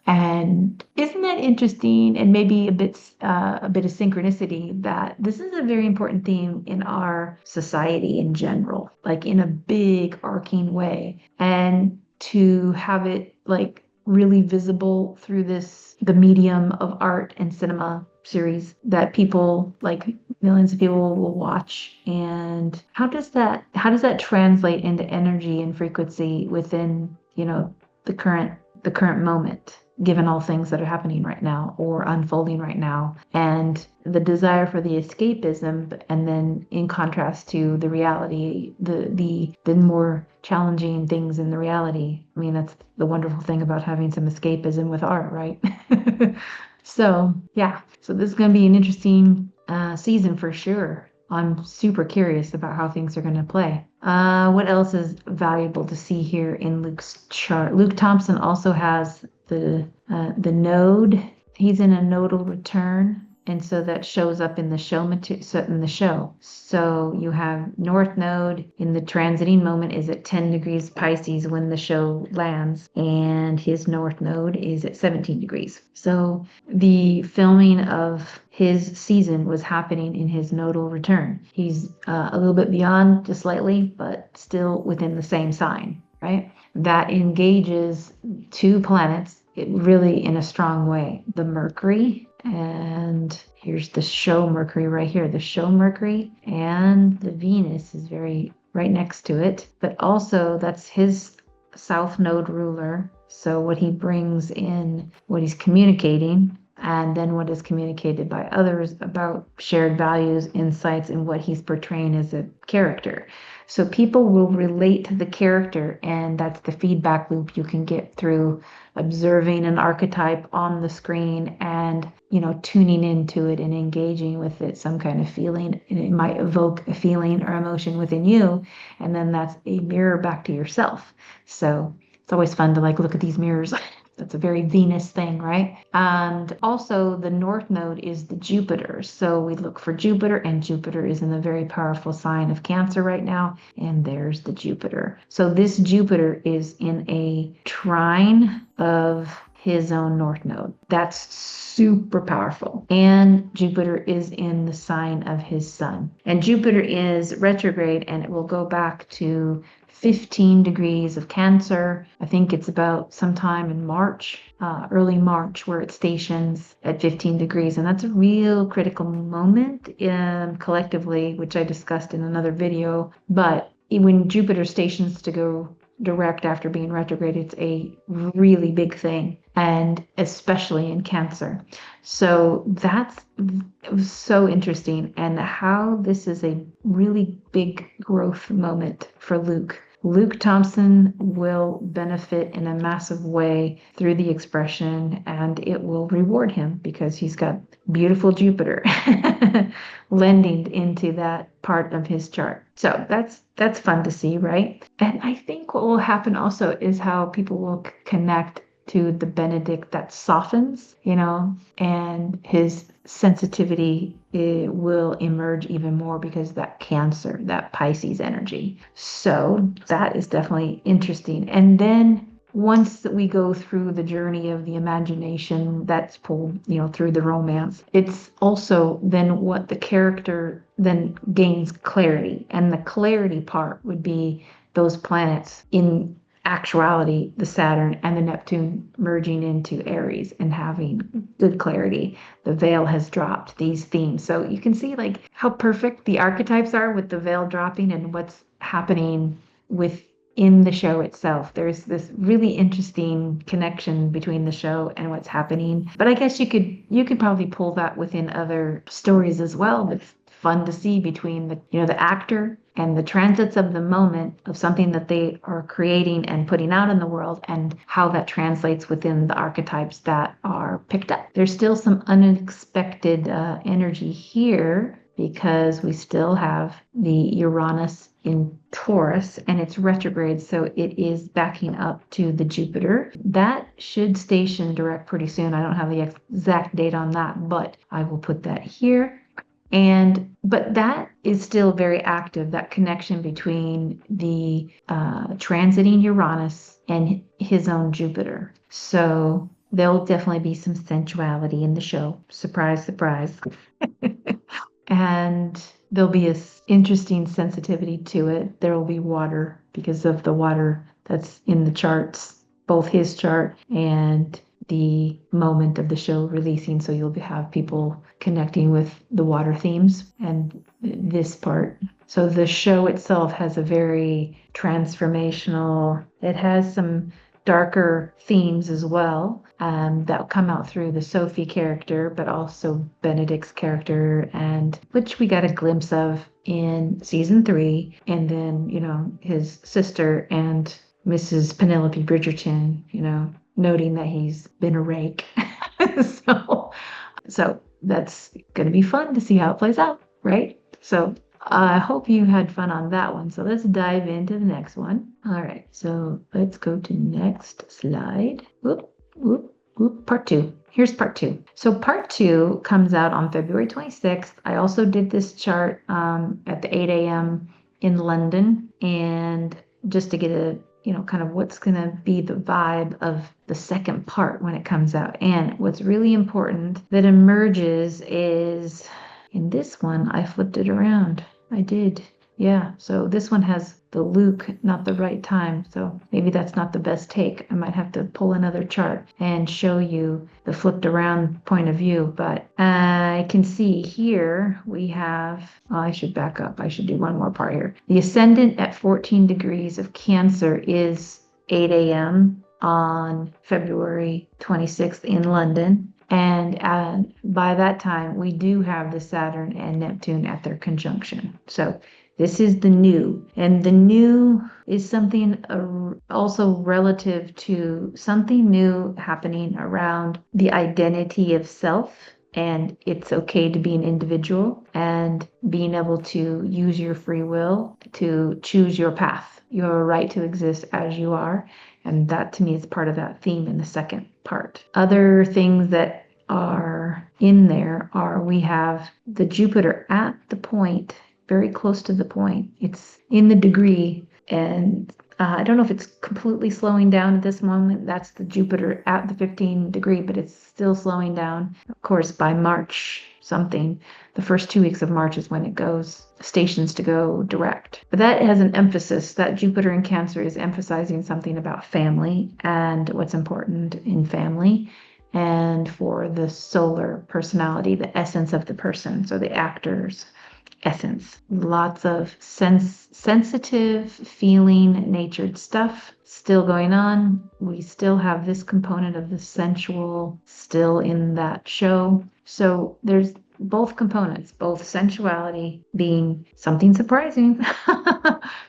And isn't that interesting? And maybe a bit of synchronicity that this is a very important theme in our society in general, like in a big arcing way. And to have it like really visible through the medium of art and cinema series that people like millions of people will watch. And how does that translate into energy and frequency within, the current moment, given all things that are happening right now or unfolding right now, and the desire for the escapism, and then in contrast to the reality, the more challenging things in the reality. I mean, that's the wonderful thing about having some escapism with art, right? So yeah, so this is going to be an interesting season for sure. I'm super curious about how things are going to play. What else is valuable to see here in Luke's chart? Luke Thompson also has the node. He's in a nodal return, and so that shows up in the show. So you have North Node in the transiting moment is at 10 degrees Pisces when the show lands, and his North Node is at 17 degrees. So the filming of his season was happening in his nodal return. He's a little bit beyond, just slightly, but still within the same sign, right? That engages two planets really in a strong way. The Mercury, and here's the show Mercury right here. The show Mercury and the Venus is very right next to it, but also that's his South Node ruler. So what he brings in, what he's communicating, and then what is communicated by others about shared values, insights, and what he's portraying as a character. So people will relate to the character, and that's the feedback loop you can get through observing an archetype on the screen and, tuning into it and engaging with it, some kind of feeling. And it might evoke a feeling or emotion within you, and then that's a mirror back to yourself. So it's always fun to look at these mirrors. That's a very Venus thing, right? And also the North Node is the Jupiter. So we look for Jupiter, and Jupiter is in a very powerful sign of Cancer right now. And there's the Jupiter. So this Jupiter is in a trine of his own North Node. That's super powerful. And Jupiter is in the sign of his sun. And Jupiter is retrograde, and it will go back to 15 degrees of Cancer. I think it's about sometime in March, early March, where it stations at 15 degrees. And that's a real critical moment collectively, which I discussed in another video. But when Jupiter stations to go direct after being retrograde, it's a really big thing, and especially in Cancer. So that's so interesting, and how this is a really big growth moment for Luke. Luke Thompson will benefit in a massive way through the expression, and it will reward him because he's got beautiful Jupiter lending into that part of his chart. So that's fun to see, right? And I think what will happen also is how people will connect to the Benedict that softens, and his sensitivity will emerge even more because that Cancer, that Pisces energy. So that is definitely interesting. And then once we go through the journey of the imagination that's pulled, through the romance, it's also then what the character then gains clarity. And the clarity part would be those planets in actuality, the Saturn and the Neptune merging into Aries and having good clarity. The veil has dropped, these themes. So you can see how perfect the archetypes are with the veil dropping and what's happening with in the show itself. There's this really interesting connection between the show and what's happening. But I guess you could probably pull that within other stories as well. It's fun to see between the actor and the transits of the moment of something that they are creating and putting out in the world, and how that translates within the archetypes that are picked up. There's still some unexpected energy here, because we still have the Uranus in Taurus and it's retrograde, so it is backing up to the Jupiter. That should station direct pretty soon. I don't have the exact date on that, but I will put that here. But that is still very active, that connection between the transiting Uranus and his own Jupiter. So there'll definitely be some sensuality in the show. Surprise, surprise. And there'll be an interesting sensitivity to it. There will be water because of the water that's in the charts, both his chart and the moment of the show releasing. So you'll have people connecting with the water themes and this part. So the show itself has a very transformational, it has some darker themes as well, that come out through the Sophie character, but also Benedict's character, and which we got a glimpse of in season 3, and then his sister and Mrs. Penelope Bridgerton, noting that he's been a rake. so that's going to be fun to see how it plays out, right? So I hope you had fun on that one. So let's dive into the next one. All right, so let's go to next slide. Part 2. Here's part 2. So part 2 comes out on February 26th. I also did this chart at the 8 a.m. in London, and just to get a kind of what's going to be the vibe of the second part when it comes out. And what's really important that emerges is, in this one, I flipped it around. I did. Yeah. So this one has the Luke, not the right time. So maybe that's not the best take. I might have to pull another chart and show you the flipped around point of view. But I can see here we have, I should back up. I should do one more part here. The ascendant at 14 degrees of Cancer is 8 a.m. on February 26th in London. And by that time, we do have the Saturn and Neptune at their conjunction. So this is the new. And the new is something also relative to something new happening around the identity of self. And it's okay to be an individual and being able to use your free will to choose your path. You have a right to exist as you are. And that, to me, is part of that theme in the second part. Other things that are in there are, we have the Jupiter at the point, very close to the point. It's in the degree, and I don't know if it's completely slowing down at this moment. That's the Jupiter at the 15 degree, but it's still slowing down. Of course, by March something, the first 2 weeks of March is when it goes stations to go direct. But that has an emphasis. That Jupiter in Cancer is emphasizing something about family and what's important in family, and for the solar personality, the essence of the person, so the actor's essence. Lots of sensitive, feeling, natured stuff still going on. We still have this component of the sensual still in that show. So there's both components, both sensuality being something surprising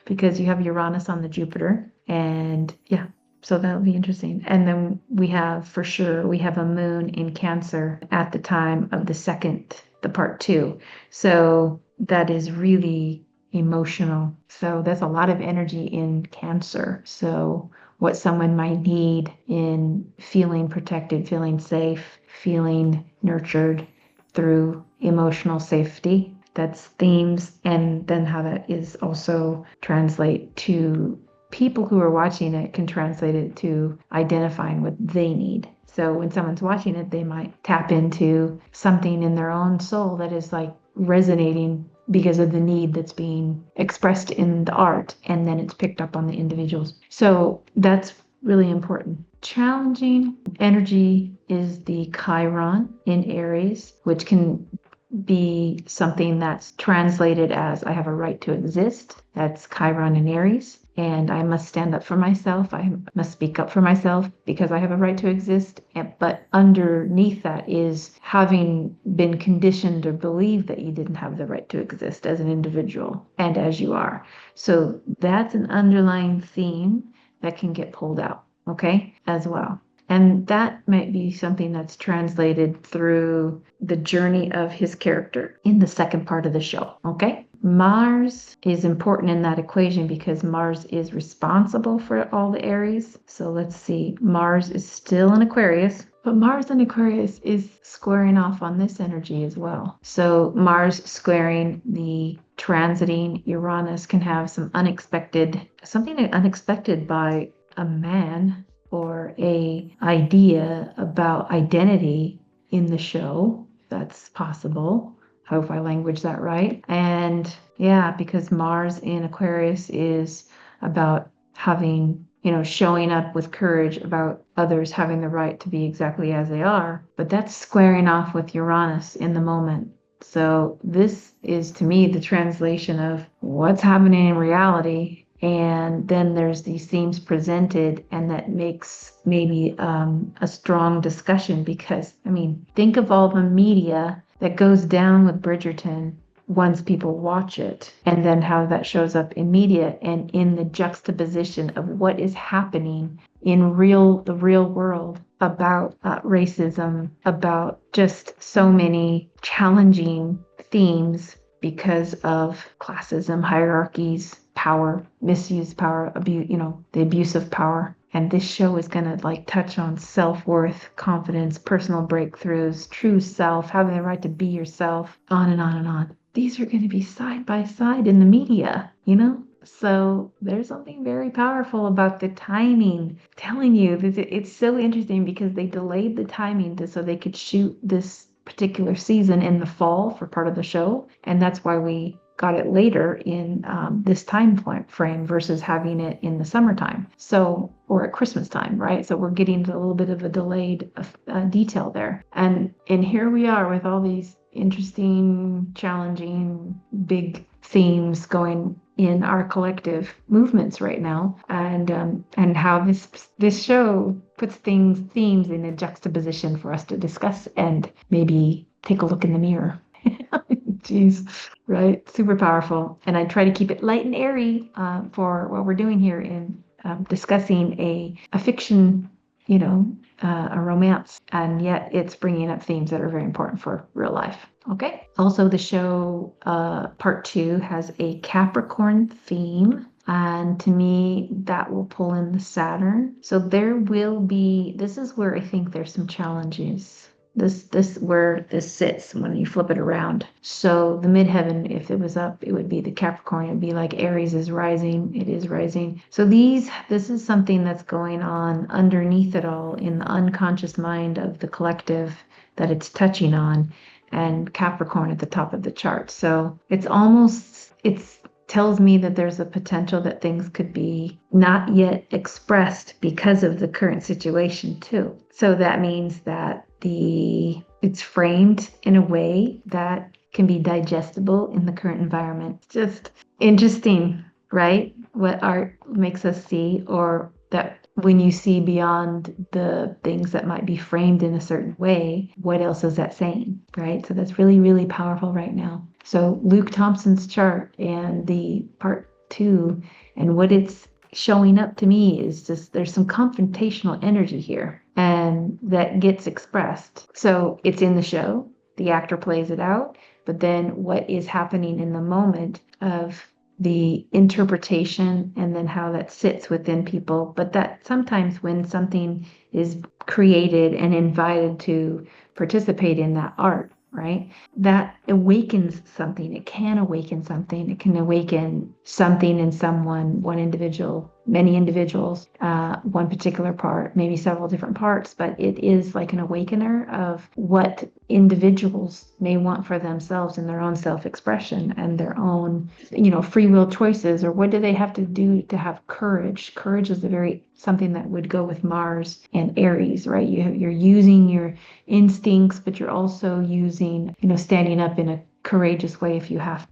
because you have Uranus on the Jupiter, and yeah, so that'll be interesting. And then we have, for sure, we have a moon in Cancer at the time of the part 2. So that is really emotional. So that's a lot of energy in Cancer. So what someone might need in feeling protected, feeling safe, feeling nurtured through emotional safety. That's themes. And then how that is also translate to people who are watching it, can translate it to identifying what they need. So when someone's watching it, they might tap into something in their own soul that is like resonating because of the need that's being expressed in the art, and then it's picked up on the individuals. So that's really important. Challenging energy is the Chiron in Aries, which can be something that's translated as I have a right to exist. That's Chiron in Aries. and I must stand up for myself. I must speak up for myself because I have a right to exist. But underneath that is having been conditioned or believed that you didn't have the right to exist as an individual and as you are. So that's an underlying theme that can get pulled out, okay, as well. And that might be something that's translated through the journey of his character in the second part of the show, okay? Mars is important in that equation because Mars is responsible for all the Aries. So let's see, Mars is still in Aquarius, but Mars in Aquarius is squaring off on this energy as well. So Mars squaring the transiting Uranus can have something unexpected by a man or a idea about identity in the show. That's possible. I hope I language that right. And yeah, because Mars in Aquarius is about having, showing up with courage about others having the right to be exactly as they are. But that's squaring off with Uranus in the moment. So this is, to me, the translation of what's happening in reality. And then there's these themes presented, and that makes maybe a strong discussion because, think of all the media that goes down with Bridgerton once people watch it, and then how that shows up in media and in the juxtaposition of what is happening in the real world about racism, about just so many challenging themes because of classism, hierarchies, power, misuse power, abuse, the abuse of power. And this show is going to touch on self-worth, confidence, personal breakthroughs, true self, having the right to be yourself, on and on and on. These are going to be side by side in the media, So there's something very powerful about the timing. I'm telling you, it's so interesting because they delayed the timing so they could shoot this particular season in the fall for part of the show. And that's why we got it later in this time frame versus having it in the summertime. So, or at Christmas time, right? So we're getting a little bit of a delayed detail there. And here we are with all these interesting, challenging, big themes going in our collective movements right now, and how this show puts themes in a juxtaposition for us to discuss and maybe take a look in the mirror. Jeez, right? Super powerful. And I try to keep it light and airy for what we're doing here in discussing a fiction, a romance, and yet it's bringing up themes that are very important for real life. Okay. Also, the show part 2 has a Capricorn theme. And to me, that will pull in the Saturn. So this is where I think there's some challenges. This where this sits when you flip it around. So the midheaven, if it was up, it would be the Capricorn. It'd be like Aries is rising. It is rising. So this is something that's going on underneath it all in the unconscious mind of the collective that it's touching on, and Capricorn at the top of the chart. So it tells me that there's a potential that things could be not yet expressed because of the current situation too. So that means that it's framed in a way that can be digestible in the current environment. It's just interesting, right? What art makes us see, or that when you see beyond the things that might be framed in a certain way, what else is that saying, right? So that's really, really powerful right now. So Luke Thompson's chart and the part 2 and what it's showing up to me is just there's some confrontational energy here, and that gets expressed. So it's in the show, the actor plays it out, but then what is happening in the moment of the interpretation and then how that sits within people. But that sometimes when something is created and invited to participate in that art, right, that awakens something. It can awaken something. It can awaken something in someone, one individual, many individuals, one particular part, maybe several different parts, but it is like an awakener of what individuals may want for themselves in their own self-expression and their own, free will choices, or what do they have to do to have courage. Courage is something that would go with Mars and Aries, right? You're using your instincts, but you're also using, standing up in a courageous way if you have,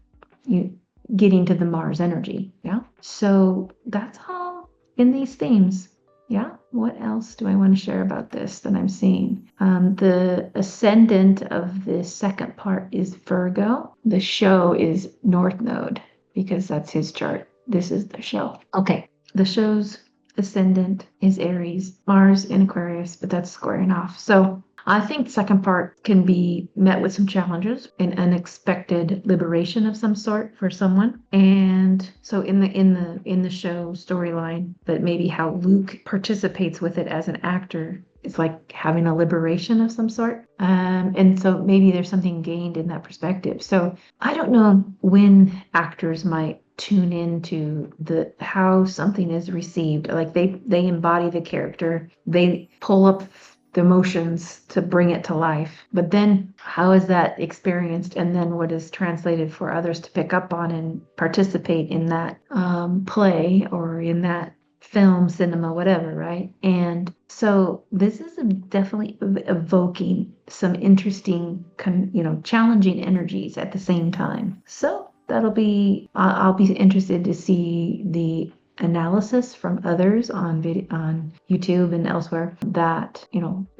getting to the Mars energy. Yeah. So that's all in these themes. Yeah. What else do I want to share about this that I'm seeing? The ascendant of the second part is Virgo. The show is North Node because that's his chart. This is the show. Okay. The show's ascendant is Aries, Mars in Aquarius, but that's squaring off. So I think the second part can be met with some challenges, an unexpected liberation of some sort for someone. And so in the show storyline, but maybe how Luke participates with it as an actor, it's like having a liberation of some sort. And so maybe there's something gained in that perspective. So I don't know when actors might tune into the how something is received. Like they embody the character, they pull up the emotions to bring it to life. But then how is that experienced? And then what is translated for others to pick up on and participate in that play or in that film, cinema, whatever, right? And so this is definitely evoking some interesting, challenging energies at the same time. So that'll be, I'll be interested to see the analysis from others on video, on YouTube and elsewhere that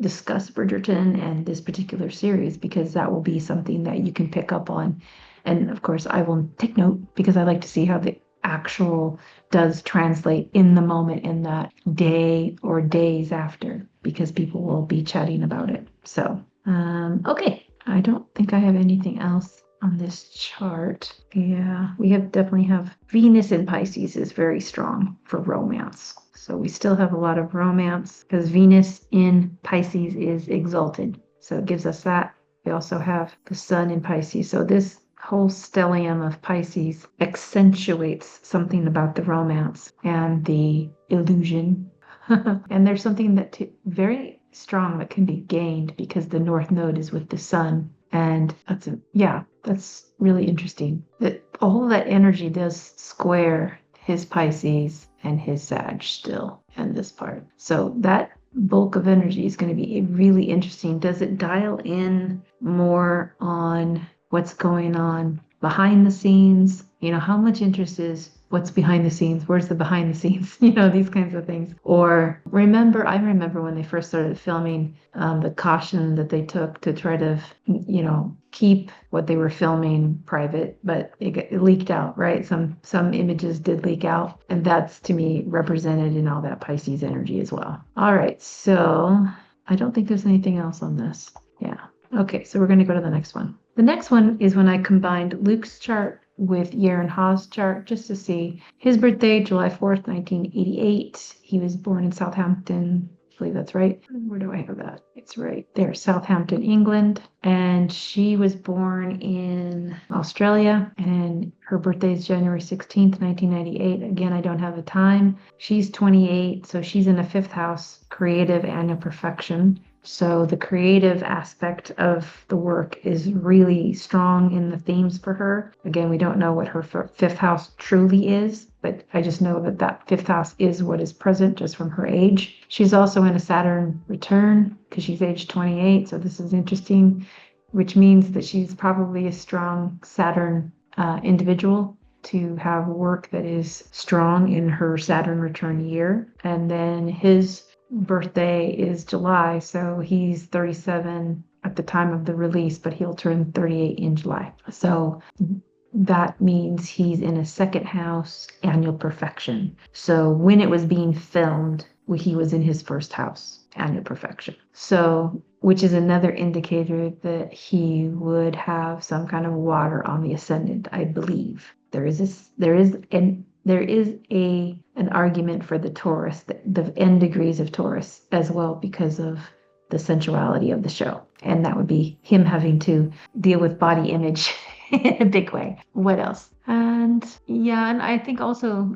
discuss Bridgerton and this particular series, because that will be something that you can pick up on. And of course I will take note because I like to see how the actual does translate in the moment, in that day or days after, because people will be chatting about it. So okay, I don't think I have anything else on this chart. Yeah, we definitely have Venus in Pisces is very strong for romance. So we still have a lot of romance because Venus in Pisces is exalted. So it gives us that. We also have the sun in Pisces. So this whole stellium of Pisces accentuates something about the romance and the illusion. And there's something that very strong that can be gained because the North Node is with the sun. And that's really interesting. That all of that energy does square his Pisces and his Sag still, and this part. So that bulk of energy is going to be really interesting. Does it dial in more on what's going on behind the scenes? How much interest is what's behind the scenes? Where's the behind the scenes? These kinds of things. Or I remember when they first started filming, the caution that they took to try to, keep what they were filming private, but it leaked out, right? Some images did leak out, and that's to me represented in all that Pisces energy as well. All right, so I don't think there's anything else on this. Yeah. Okay, so we're going to go to the next one. The next one is when I combined Luke's chart with Yerin Ha's chart just to see his birthday, July 4th, 1988. He was born in Southampton. I believe that's right. Where do I have that? It's right there, Southampton, England. And she was born in Australia, and her birthday is January 16th, 1998. Again, I don't have a time. She's 28, so she's in the fifth house, creative annual perfection. So the creative aspect of the work is really strong in the themes for her. Again, we don't know what her fifth house truly is, but I just know that fifth house is what is present just from her age. She's also in a Saturn return because she's age 28. So this is interesting, which means that she's probably a strong Saturn individual to have work that is strong in her Saturn return year. And then his birthday is July, so he's 37 at the time of the release, but he'll turn 38 in July. So that means he's in a second house annual perfection. So when it was being filmed, he was in his first house annual perfection. So, which is another indicator that he would have some kind of water on the ascendant, I believe. There is an argument for the Taurus, the end degrees of Taurus as well, because of the sensuality of the show. And that would be him having to deal with body image in a big way. What else? And I think also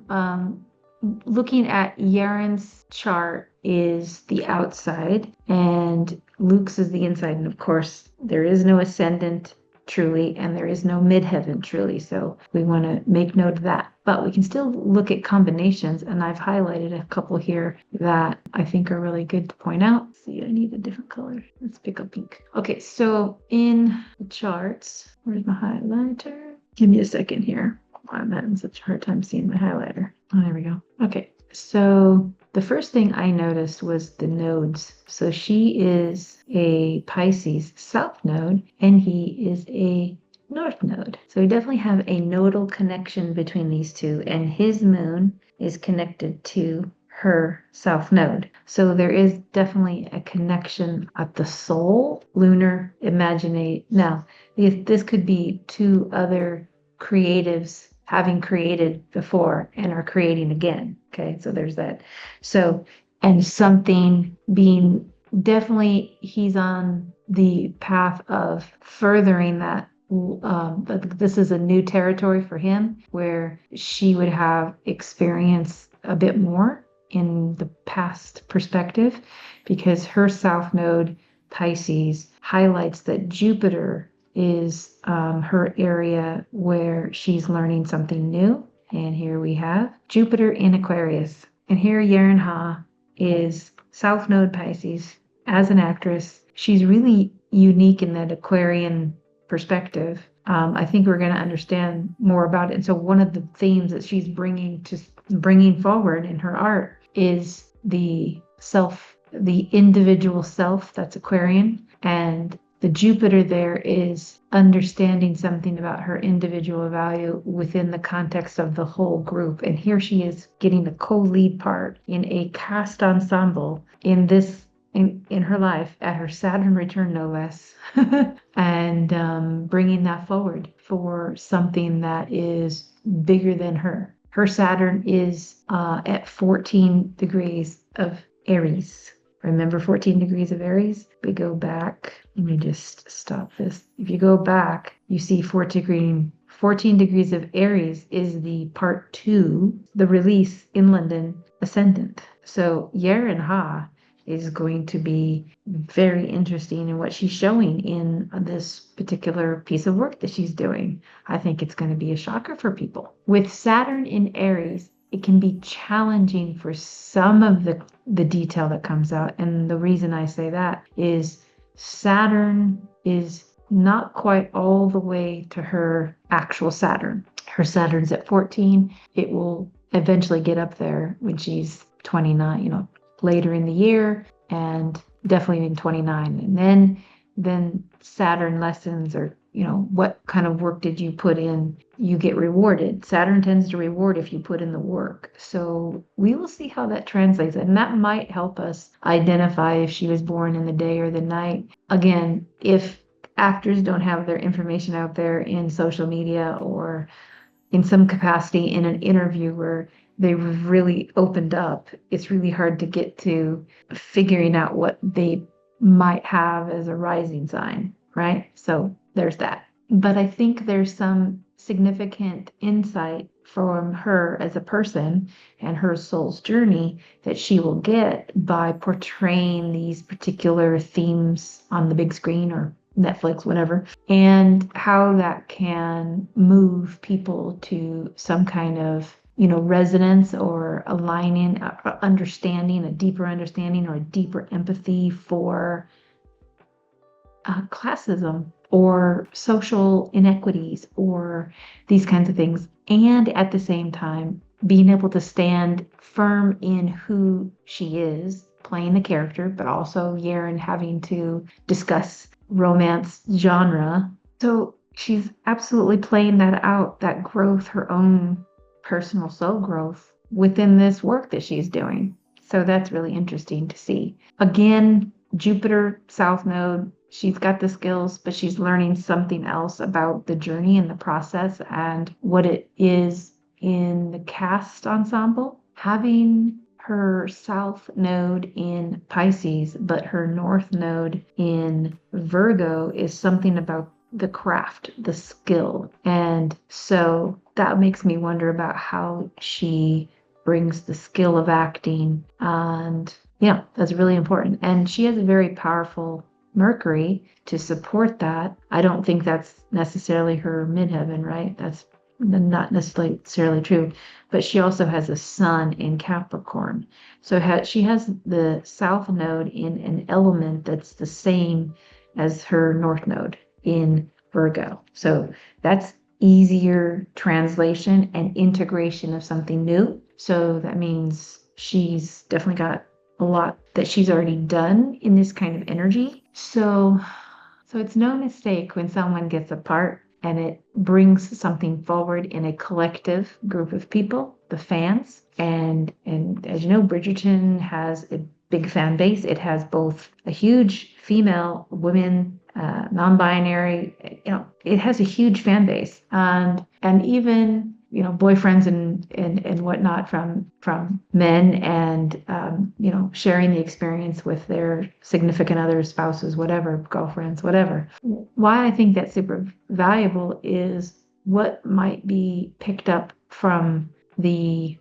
looking at Yerin's chart is the outside and Luke's is the inside. And of course, there is no ascendant truly, and there is no midheaven truly. So we want to make note of that. But we can still look at combinations, and I've highlighted a couple here that I think are really good to point out. See, I need a different color. Let's pick up pink. Okay, so in the charts, where's my highlighter? Give me a second here. I'm having such a hard time seeing my highlighter. Oh, there we go. Okay. So the first thing I noticed was the nodes. So she is a Pisces south node and he is a north node. So we definitely have a nodal connection between these two, and his moon is connected to her south node. So there is definitely a connection at the soul, lunar, imaginate. Now, this could be two other creatives having created before and are creating again. Okay, so there's that. So, and something being definitely, he's on the path of furthering that. But this is a new territory for him where she would have experience a bit more in the past perspective, because her south node Pisces highlights that Jupiter is her area where she's learning something new. And here we have Jupiter in Aquarius. And here Yerin Ha is south node Pisces. As an actress, she's really unique in that Aquarian perspective. I think we're going to understand more about it. And so one of the themes that she's bringing forward in her art is the self, the individual self, that's Aquarian, and the Jupiter there is understanding something about her individual value within the context of the whole group. And here she is getting the co-lead part in a cast ensemble in this in her life at her Saturn return, no less, and bringing that forward for something that is bigger than her. Her Saturn is at 14 degrees of Aries. Remember 14 degrees of Aries? We go back. Let me just stop this. If you go back, you see 14 degrees of Aries is the part 2, the release in London ascendant. So Yerin Ha is going to be very interesting in what she's showing in this particular piece of work that she's doing. I think it's going to be a shocker for people. With Saturn in Aries, it can be challenging for some of the detail that comes out. And the reason I say that is Saturn is not quite all the way to her actual Saturn. Her Saturn's at 14. It will eventually get up there when she's 29, later in the year, and definitely in 29. And then Saturn lessons, or what kind of work did you put in, you get rewarded. Saturn tends to reward if you put in the work. So we will see how that translates, and that might help us identify if she was born in the day or the night. Again, if actors don't have their information out there in social media or in some capacity in an interview where they've really opened up, it's really hard to get to figuring out what they might have as a rising sign, right? So there's that. But I think there's some significant insight from her as a person and her soul's journey that she will get by portraying these particular themes on the big screen or Netflix, whatever, and how that can move people to some kind of resonance or aligning, understanding, a deeper understanding or a deeper empathy for classism or social inequities or these kinds of things. And at the same time, being able to stand firm in who she is, playing the character, but also Yerin having to discuss romance genre. So she's absolutely playing that out, that growth, her own personal soul growth within this work that she's doing. So that's really interesting to see. Again, Jupiter, South Node, she's got the skills, but she's learning something else about the journey and the process and what it is in the cast ensemble. Having her South Node in Pisces, but her North Node in Virgo is something about the craft, the skill. And so that makes me wonder about how she brings the skill of acting. And that's really important. And she has a very powerful Mercury to support that. I don't think that's necessarily her midheaven, right? That's not necessarily true. But she also has a sun in Capricorn. So she has the South Node in an element that's the same as her North Node in Virgo. So that's easier translation and integration of something new. So that means she's definitely got a lot that she's already done in this kind of energy. So it's no mistake when someone gets apart and it brings something forward in a collective group of people, the fans. And as you know, Bridgerton has a big fan base. It has both a huge female, women, non-binary, it has a huge fan base. And even boyfriends and whatnot from men, and sharing the experience with their significant others, spouses, whatever, girlfriends, whatever. Why I think that's super valuable is what might be picked up from the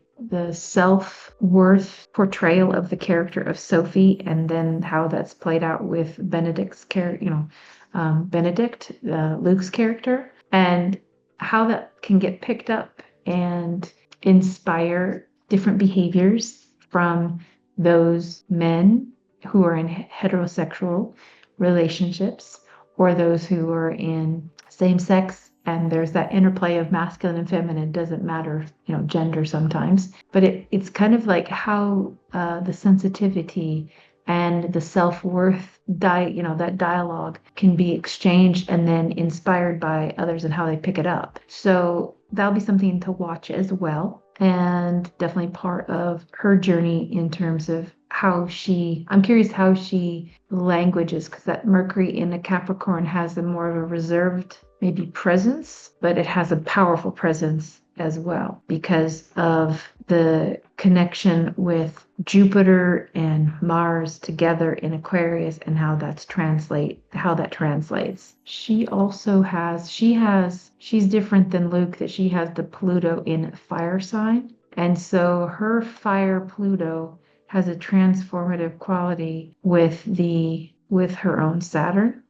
self-worth portrayal of the character of Sophie, and then how that's played out with Benedict's character, Benedict, Luke's character, and how that can get picked up and inspire different behaviors from those men who are in heterosexual relationships, or those who are in same-sex. And there's that interplay of masculine and feminine. It doesn't matter, gender sometimes, but it's kind of like how the sensitivity and the self-worth that dialogue can be exchanged and then inspired by others and how they pick it up. So that'll be something to watch as well, and definitely part of her journey in terms of I'm curious how she languages, because that Mercury in the Capricorn has a more of a reserved maybe presence, but it has a powerful presence as well because of the connection with Jupiter and Mars together in Aquarius, and how that translates. She's different than Luke, that she has the Pluto in fire sign. And so her fire Pluto has a transformative quality with her own Saturn.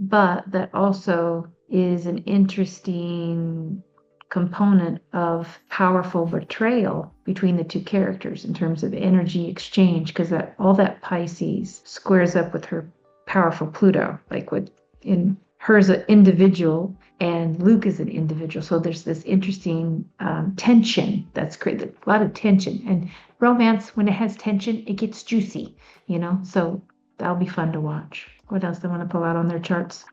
But that also is an interesting component of powerful betrayal between the two characters in terms of energy exchange, because all that Pisces squares up with her powerful Pluto, in her's an individual and Luke is an individual. So there's this interesting tension that's created, a lot of tension. And romance, when it has tension, it gets juicy, so that'll be fun to watch. What else do I want to pull out on their charts?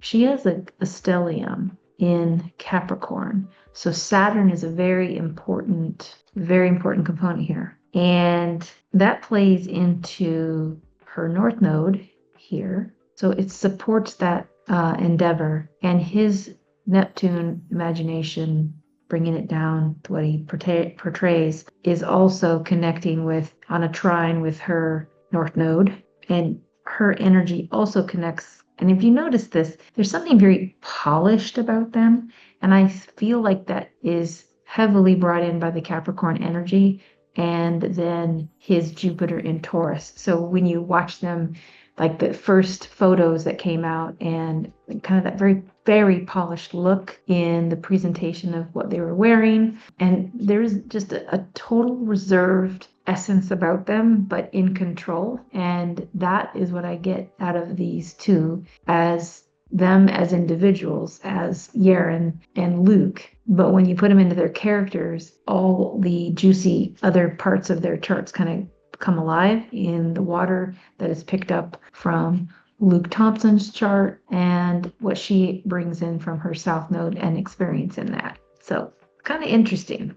She has a stellium in Capricorn. So Saturn is a very important component here. And that plays into her North Node here. So it supports that endeavor. And his Neptune imagination, bringing it down to what he portrays, is also connecting on a trine with her North Node. And her energy also connects. And if you notice this, there's something very polished about them. And I feel like that is heavily brought in by the Capricorn energy and then his Jupiter in Taurus. So when you watch them, like the first photos that came out, and kind of that very, very polished look in the presentation of what they were wearing. And there's just a total reserved essence about them, but in control. And that is what I get out of these two, as them as individuals, as Yerin and Luke. But when you put them into their characters, all the juicy other parts of their charts kind of come alive in the water that is picked up from Luke Thompson's chart and what she brings in from her South Node and experience in that. So kind of interesting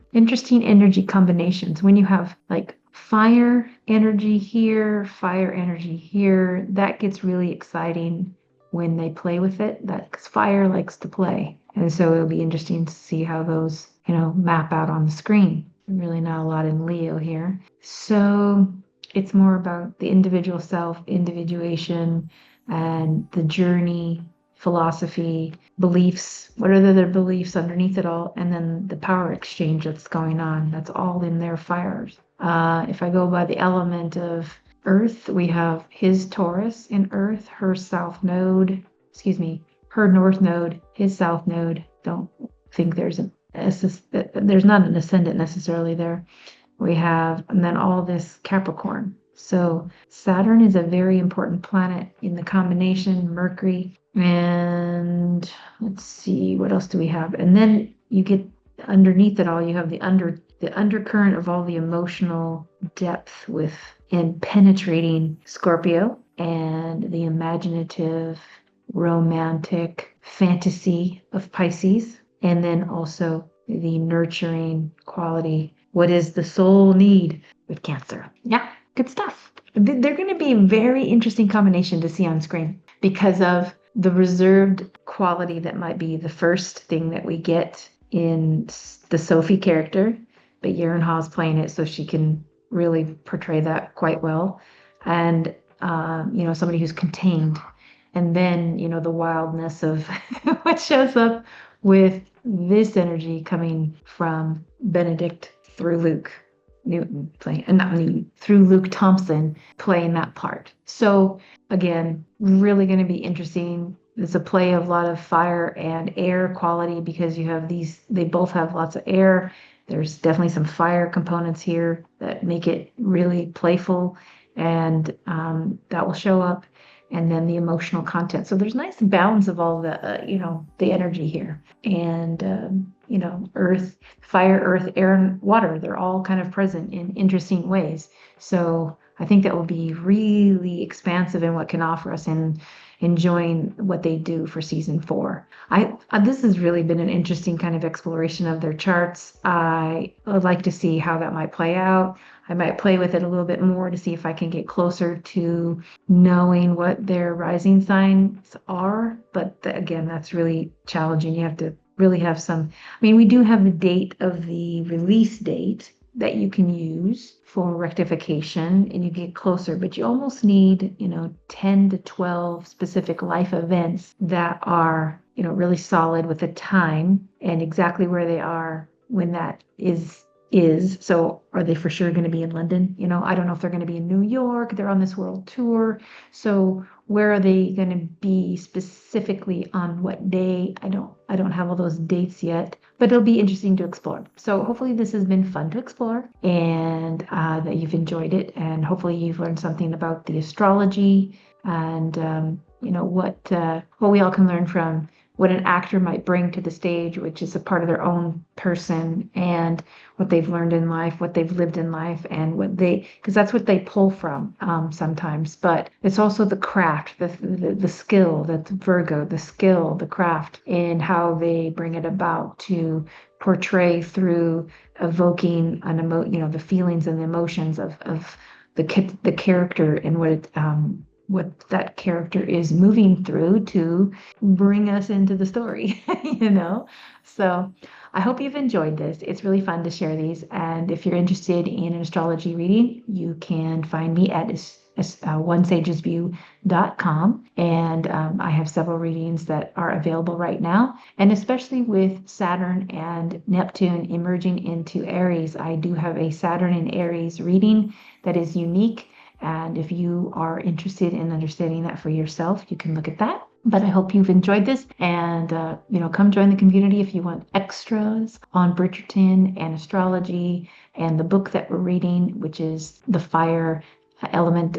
energy combinations. When you have like fire energy here, that gets really exciting when they play with it. Because fire likes to play. And so it'll be interesting to see how those, map out on the screen. Really not a lot in Leo here. So it's more about the individual self, individuation, and the journey, philosophy, beliefs. What are their beliefs underneath it all? And then the power exchange that's going on. That's all in their fires. If I go by the element of Earth, we have his Taurus in Earth, her North Node, his South Node. Don't think there's not an ascendant necessarily there. We have, and then all this Capricorn. So Saturn is a very important planet in the combination Mercury And let's see, what else do we have? And then you get underneath it all, you have the undercurrent of all the emotional depth with and penetrating Scorpio and the imaginative, romantic fantasy of Pisces, and then also the nurturing quality. What does the soul need with Cancer? Yeah, good stuff. They're going to be a very interesting combination to see on screen because of the reserved quality that might be the first thing that we get in the Sophie character, but Yerin Ha is playing it, so she can really portray that quite well. And somebody who's contained, and then the wildness of what shows up with this energy coming from Benedict through Luke Newton playing, and not Newton, through Luke Thompson playing that part. So again, really going to be interesting. It's a play of a lot of fire and air quality because you have they both have lots of air. There's definitely some fire components here that make it really playful, and that will show up. And then the emotional content. So there's nice balance of all the energy here. And, earth, fire, earth, air, and water, they're all kind of present in interesting ways. So I think that will be really expansive in what can offer us in enjoying what they do for season 4. This has really been an interesting kind of exploration of their charts. I would like to see how that might play out. I might play with it a little bit more to see if I can get closer to knowing what their rising signs are. But again, that's really challenging. You have to really have we do have the date of the release date that you can use for rectification and you get closer, but you almost need, 10 to 12 specific life events that are, really solid with a time and exactly where they are when that is. So are they for sure going to be in London? I don't know if they're going to be in New York. They're on this world tour. So where are they going to be specifically on what day? I don't have all those dates yet, but it'll be interesting to explore. So hopefully this has been fun to explore and that you've enjoyed it. And hopefully you've learned something about the astrology and, what we all can learn from what an actor might bring to the stage, which is a part of their own person, and what they've learned in life, what they've lived in life, and because that's what they pull from sometimes. But it's also the craft, the skill, that's Virgo, the skill, the craft, and how they bring it about to portray through evoking the feelings and the emotions of the character and what that character is moving through to bring us into the story, So I hope you've enjoyed this. It's really fun to share these. And if you're interested in an astrology reading, you can find me at onesagesview.com. And I have several readings that are available right now. And especially with Saturn and Neptune emerging into Aries, I do have a Saturn in Aries reading that is unique. And if you are interested in understanding that for yourself, you can look at that. But I hope you've enjoyed this and, come join the community if you want extras on Bridgerton and astrology and the book that we're reading, which is The Fire Element.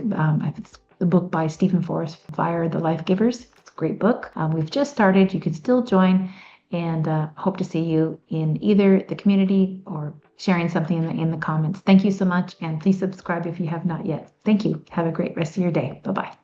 It's the book by Stephen Forrest, Fire, the Life Givers. It's a great book. We've just started. You can still join and hope to see you in either the community or sharing something in the comments. Thank you so much. And please subscribe if you have not yet. Thank you. Have a great rest of your day. Bye-bye.